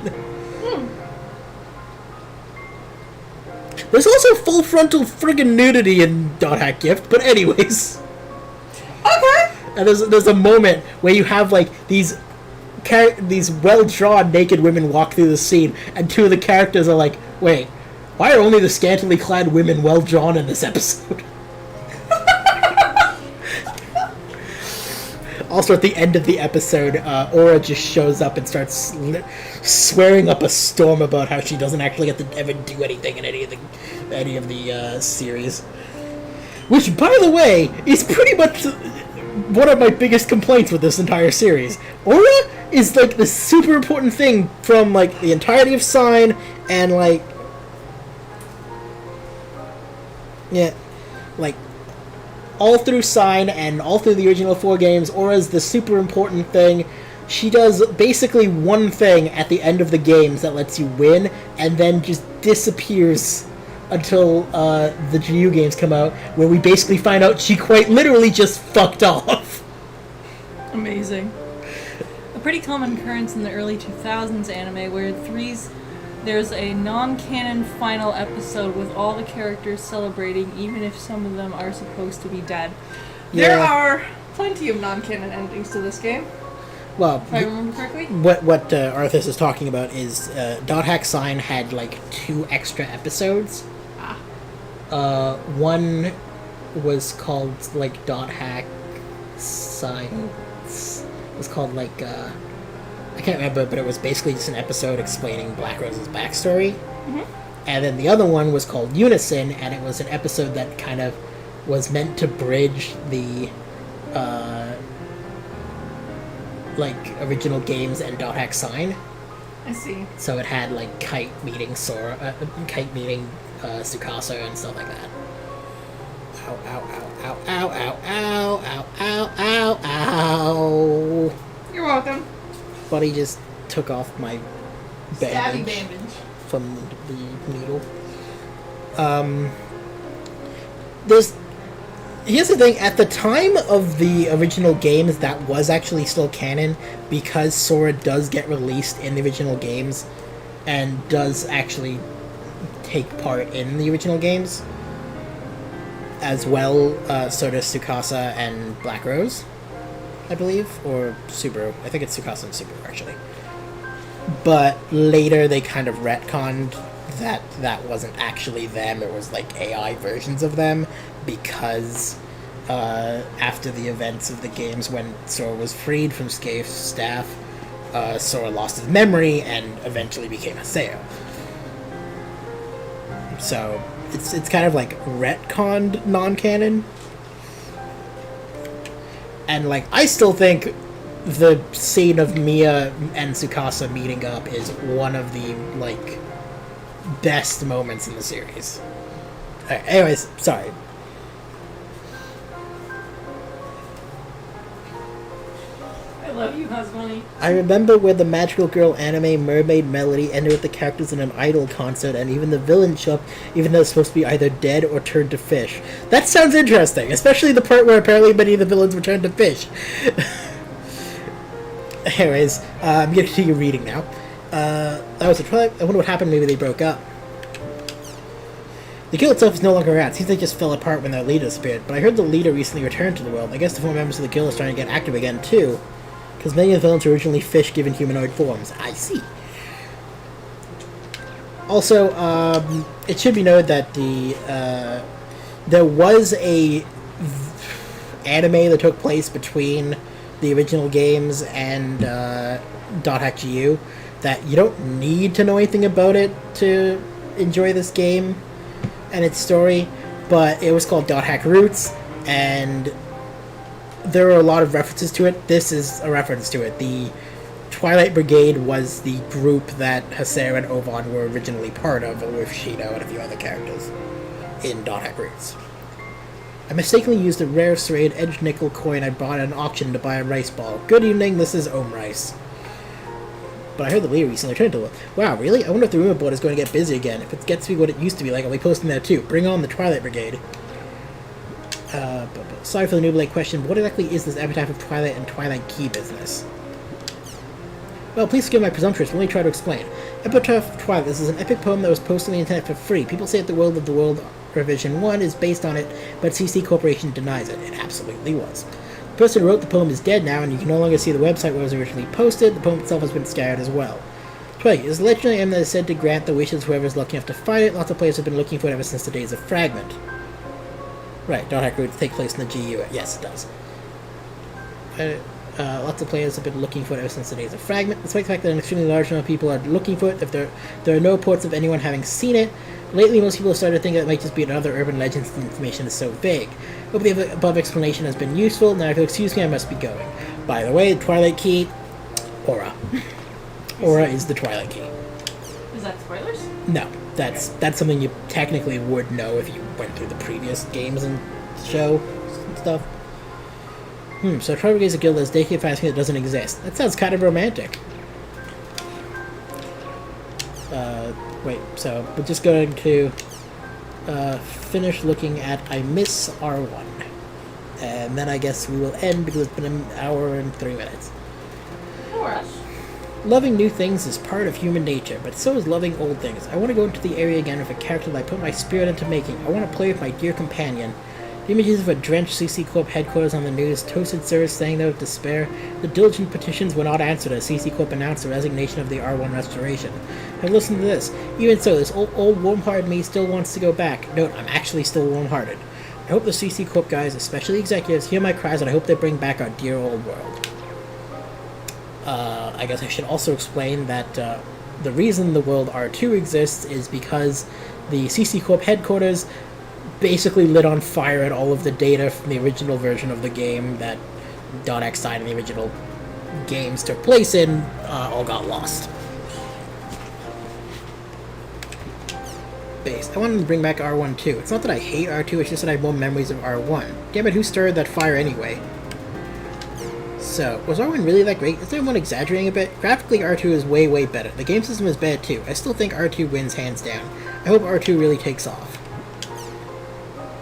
There's also full frontal friggin' nudity in Dot Hack Gift, but anyways. Okay. And there's a moment where you have like these well-drawn naked women walk through the scene, and two of the characters are like, wait, why are only the scantily clad women well-drawn in this episode? Also, at the end of the episode, Aura just shows up and starts swearing up a storm about how she doesn't actually get to ever do anything in any of the series. Which, by the way, is pretty much one of my biggest complaints with this entire series. Aura is like the super important thing from like the entirety of Sign and like, yeah, like all through Sign and all through the original 4 games. Aura's the super important thing. She does basically one thing at the end of the games that lets you win, and then just disappears until the GU games come out, where we basically find out she quite literally just fucked off. Amazing. A pretty common occurrence in the early 2000s anime where there's a non-canon final episode with all the characters celebrating, even if some of them are supposed to be dead. Yeah. There are plenty of non-canon endings to this game. Well, if I remember correctly. What Arthas is talking about is Dot Hack Sign had like 2 extra episodes. One was called like Dot Hack Science. It was called like I can't remember, but it was basically just an episode explaining Black Rose's backstory. Mm-hmm. And then the other one was called Unison, and it was an episode that kind of was meant to bridge the like original games and Dot Hack Sign. I see. So it had like Kite meeting Tsukasa and stuff like that. ow, ow, ow, ow, ow, ow, ow, ow, ow. You're welcome. Buddy just took off my Stabby bandage bandage. from the needle. There's... Here's the thing, at the time of the original games, that was actually still canon, because Sora does get released in the original games, and does actually take part in the original games. As well, so does Tsukasa and Black Rose, I believe, or Subaru. I think it's Tsukasa and Subaru, actually. But later they kind of retconned that wasn't actually them, it was like AI versions of them, because after the events of the games when Sora was freed from Scafe's staff, Sora lost his memory and eventually became Haseo. So it's kind of like retconned non-canon. And like, I still think the scene of Mia and Tsukasa meeting up is one of the like best moments in the series. Anyways, sorry. I love you, Husbunny. I remember where the Magical Girl anime Mermaid Melody ended with the characters in an idol concert and even the villain show up, even though it's supposed to be either dead or turned to fish. That sounds interesting, especially the part where apparently many of the villains were turned to fish. Anyways, I'm going to continue reading now. That was a try. I wonder what happened. Maybe they broke up. The guild itself is no longer around. Seems they just fell apart when their leader disappeared. But I heard the leader recently returned to the world. I guess the former members of the guild are starting to get active again, too. Because many of the villains were originally fish given humanoid forms. I see. Also, it should be noted that there was a anime that took place between the original games and .hack GU that you don't need to know anything about it to enjoy this game and its story, but it was called .hack Roots, and there are a lot of references to it. This is a reference to it. The Twilight Brigade was the group that Haseo and Ovan were originally part of, with Shido and a few other characters in .hack Roots. I mistakenly used a rare serrated edged nickel coin I bought at an auction to buy a rice ball. Good evening, this is Ohm Rice. But I heard the leader recently returned to it. Wow, really? I wonder if the rumor board is going to get busy again. If it gets to be what it used to be like, I'll be posting there too. Bring on the Twilight Brigade. Sorry for the noob-like question, but what exactly is this Epitaph of Twilight and Twilight Key business? Well, please forgive my presumptuous, but let me try to explain. Epitaph of Twilight, this is an epic poem that was posted on the internet for free. People say that the world of the world Revision 1 is based on it, but CC Corporation denies it. It absolutely was. The person who wrote the poem is dead now, and you can no longer see the website where it was originally posted. The poem itself has been scattered as well. Twilight is a legendary item that is said to grant the wishes whoever is lucky enough to find it. Lots of players have been looking for it ever since the days of Fragment. Right, .hack Roots take place in the GU. Yes, it does. Lots of players have been looking for it ever since the days of Fragment. Despite the fact that an extremely large number of people are looking for it, if there are no reports of anyone having seen it. Lately, most people have started to think that it might just be another urban legend since the information is so vague. Hope the above explanation has been useful. Now, if you'll excuse me, I must be going. By the way, Twilight Key, Aura. Aura is the Twilight Key. Is that spoilers? No, that's something you technically would know if you went through the previous games and show and stuff. So Twilight Brigade is a guild that's deifying something that doesn't exist. That sounds kind of romantic. Wait, so we're just going to finish looking at I Miss R1. And then I guess we will end because it's been an hour and 3 minutes. For us. Loving new things is part of human nature, but so is loving old things. I want to go into the area again with a character that I put my spirit into making. I want to play with my dear companion. The images of a drenched CC Corp headquarters on the news, toasted sirs saying there with despair. The diligent petitions were not answered as CC Corp announced the resignation of the R1 restoration. Now listen to this. Even so, this old warm-hearted me still wants to go back. Note, I'm actually still warm-hearted. I hope the CC Corp guys, especially executives, hear my cries, and I hope they bring back our dear old world. I guess I should also explain that the reason the world R2 exists is because the CC Corp headquarters basically lit on fire and all of the data from the original version of the game that .x side and the original games took place in all got lost. based. I wanted to bring back R1 too. It's not that I hate R2, it's just that I have more memories of R1. Damn it, who started that fire anyway? So, was R1 really that great? Is everyone exaggerating a bit? Graphically, R2 is way, way better. The game system is bad too. I still think R2 wins hands down. I hope R2 really takes off.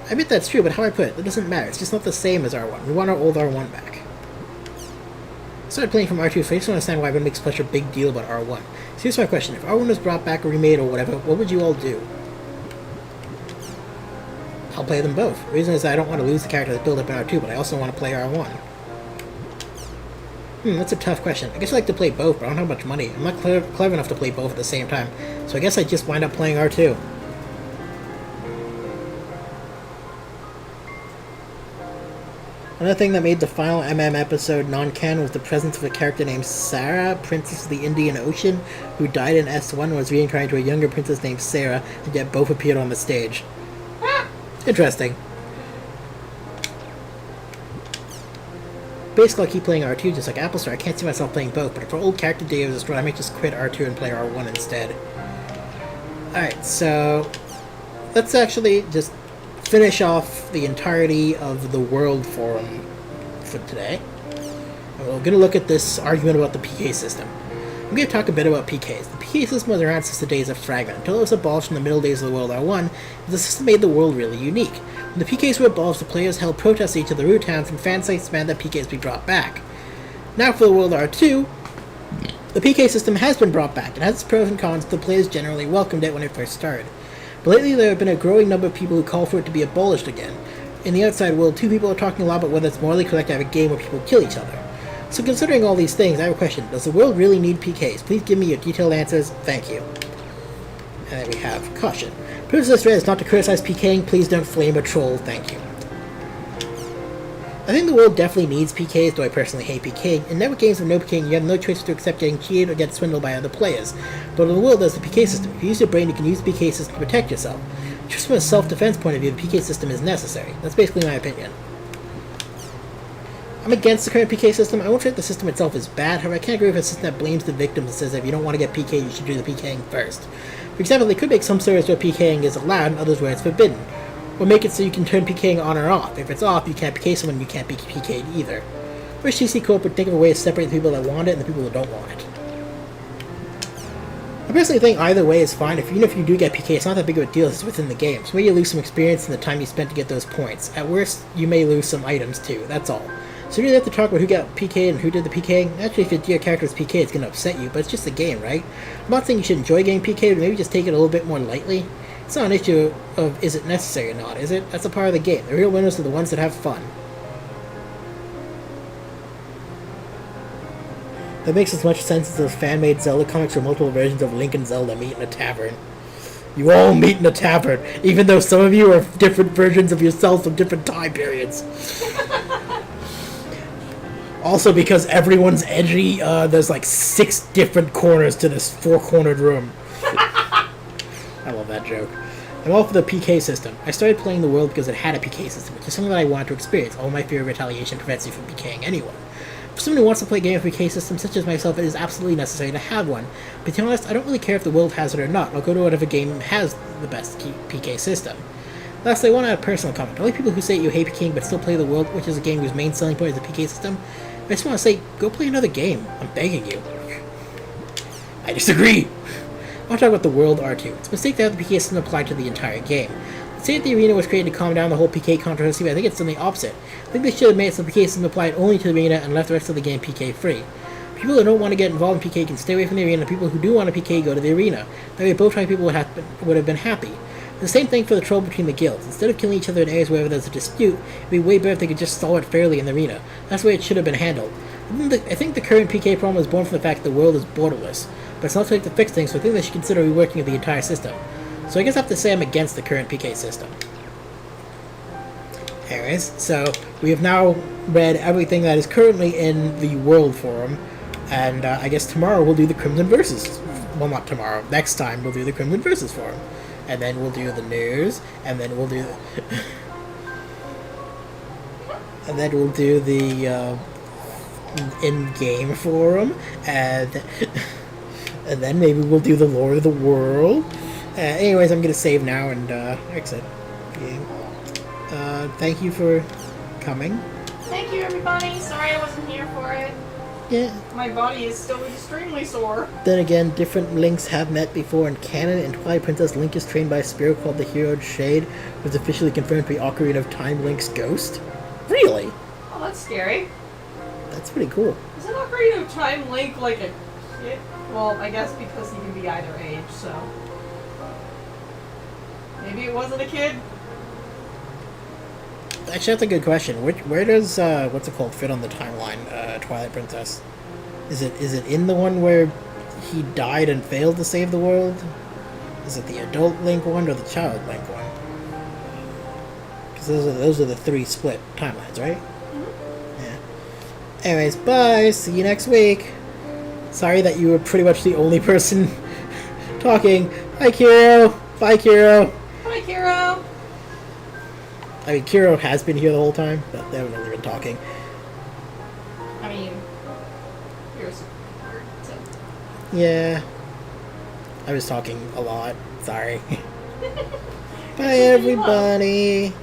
I admit that's true, but how I put it, that doesn't matter. It's just not the same as R1. We want our old R1 back. I started playing from R2, so I just don't understand why everyone makes such a big deal about R1. So here's my question. If R1 was brought back or remade or whatever, what would you all do? I'll play them both. The reason is that I don't want to lose the character that's built up in R2, but I also want to play R1. That's a tough question. I guess I like to play both, but I don't have much money. I'm not clever enough to play both at the same time, so I guess I just wind up playing R2. Another thing that made the final MM episode non-canon was the presence of a character named Sarah, Princess of the Indian Ocean, who died in S1 and was reincarnated to a younger princess named Sarah, and yet both appeared on the stage. Interesting. Basically, I'll keep playing R2 just like Apple Store. I can't see myself playing both, but if our old character data is destroyed, I might just quit R2 and play R1 instead. Alright, so let's actually just finish off the entirety of the World Forum for today. And we're going to look at this argument about the PK system. I'm going to talk a bit about PKs. The PK system was around since the days of Fragment. Until it was abolished in the middle days of the World R1, the system made the world really unique. When the PKs were abolished, the players held protests at each of the root towns, and fan sites demanded that PKs be brought back. Now for the World R2, the PK system has been brought back, and has its pros and cons, but the players generally welcomed it when it first started. But lately there have been a growing number of people who call for it to be abolished again. In the outside world, two people are talking a lot about whether it's morally correct to have a game where people kill each other. So considering all these things, I have a question. Does the world really need PKs? Please give me your detailed answers. Thank you. And then we have caution. Purpose of this thread is not to criticize PKing. Please don't flame a troll. Thank you. I think the world definitely needs PKs, though I personally hate PKing. In network games with no PKing, you have no choice to accept getting cheated or get swindled by other players. But in the world, there's the PK system. If you use your brain, you can use the PK system to protect yourself. Just from a self-defense point of view, the PK system is necessary. That's basically my opinion. I'm against the current PK system. I won't say that the system itself is bad, however I can't agree with a system that blames the victims and says that if you don't want to get PK, you should do the PKing first. For example, they could make some servers where PKing is allowed and others where it's forbidden. Or make it so you can turn PKing on or off. If it's off, you can't PK someone, you can't be PK'd either. Wish TC Corp would think of a way to separate the people that want it and the people that don't want it. I personally think either way is fine. Even if you do get PK, it's not that big of a deal. It's within the game. So maybe you lose some experience in the time you spent to get those points. At worst, you may lose some items too. That's all. So you really have to talk about who got PK and who did the PKing. Naturally, if your character's PK, it's going to upset you, but it's just a game, right? I'm not saying you should enjoy getting PK, but maybe just take it a little bit more lightly. It's not an issue of is it necessary or not, is it? That's a part of the game. The real winners are the ones that have fun. That makes as much sense as those fan-made Zelda comics where multiple versions of Link and Zelda meet in a tavern. You all meet in a tavern, even though some of you are different versions of yourselves from different time periods. Also, because everyone's edgy, there's like 6 different corners to this 4-cornered room. I love that joke. I'm all for the PK system. I started playing the world because it had a PK system, which is something that I wanted to experience. All my fear of retaliation prevents me from PKing anyone. For someone who wants to play a game with a PK system, such as myself, it is absolutely necessary to have one. But to be honest, I don't really care if the world has it or not. I'll go to whatever game has the best PK system. Lastly, I want to add a personal comment. Only people who say you hate PKing but still play the world, which is a game whose main selling point is the PK system, I just want to say, go play another game. I'm begging you. I disagree! I want to talk about the World R2. It's a mistake to have the PK system applied to the entire game. Let's say that the arena was created to calm down the whole PK controversy, but I think it's done the opposite. I think they should have made it so the PK system applied only to the arena and left the rest of the game PK free. People who don't want to get involved in PK can stay away from the arena, people who do want to PK go to the arena. That way both type people would have been happy. The same thing for the trouble between the guilds. Instead of killing each other in areas where there's a dispute, it'd be way better if they could just solve it fairly in the arena. That's the way it should have been handled. I think the current PK problem is born from the fact that the world is borderless, but it's not too late to fix things, so I think they should consider reworking of the entire system. So I guess I have to say I'm against the current PK system. Anyways, so we have now read everything that is currently in the World Forum, and I guess tomorrow we'll do the Crimson Versus. Well, not tomorrow. Next time we'll do the Crimson Versus Forum. And then we'll do the news, and then we'll do the... and then we'll do the in-game forum, and then maybe we'll do the Lore of the World, Anyways, I'm gonna save now and exit the game. Thank you for coming. Thank you, everybody. Sorry I wasn't here for it. Yeah. My body is still extremely sore. Then again, different Links have met before in canon. In Twilight Princess, Link is trained by a spirit called the Hero Shade, who is officially confirmed to be Ocarina of Time Link's ghost. Really? Oh, that's scary. That's pretty cool. Isn't Ocarina of Time Link like a kid? Well, I guess because he can be either age, so... Maybe it wasn't a kid? Actually, that's a good question. Where does what's it called fit on the timeline? Twilight Princess. Is it in the one where he died and failed to save the world? Is it the adult Link one or the child Link one? Because those are the three split timelines, right? Mm-hmm. Yeah. Anyways, bye. See you next week. Sorry that you were pretty much the only person talking. Hi, Kiro. Bye, Kiro. Hi, Kiro. I mean, Kiro has been here the whole time, but they haven't really been talking. I mean, you're super weird, so... Yeah. I was talking a lot. Sorry. Bye, everybody.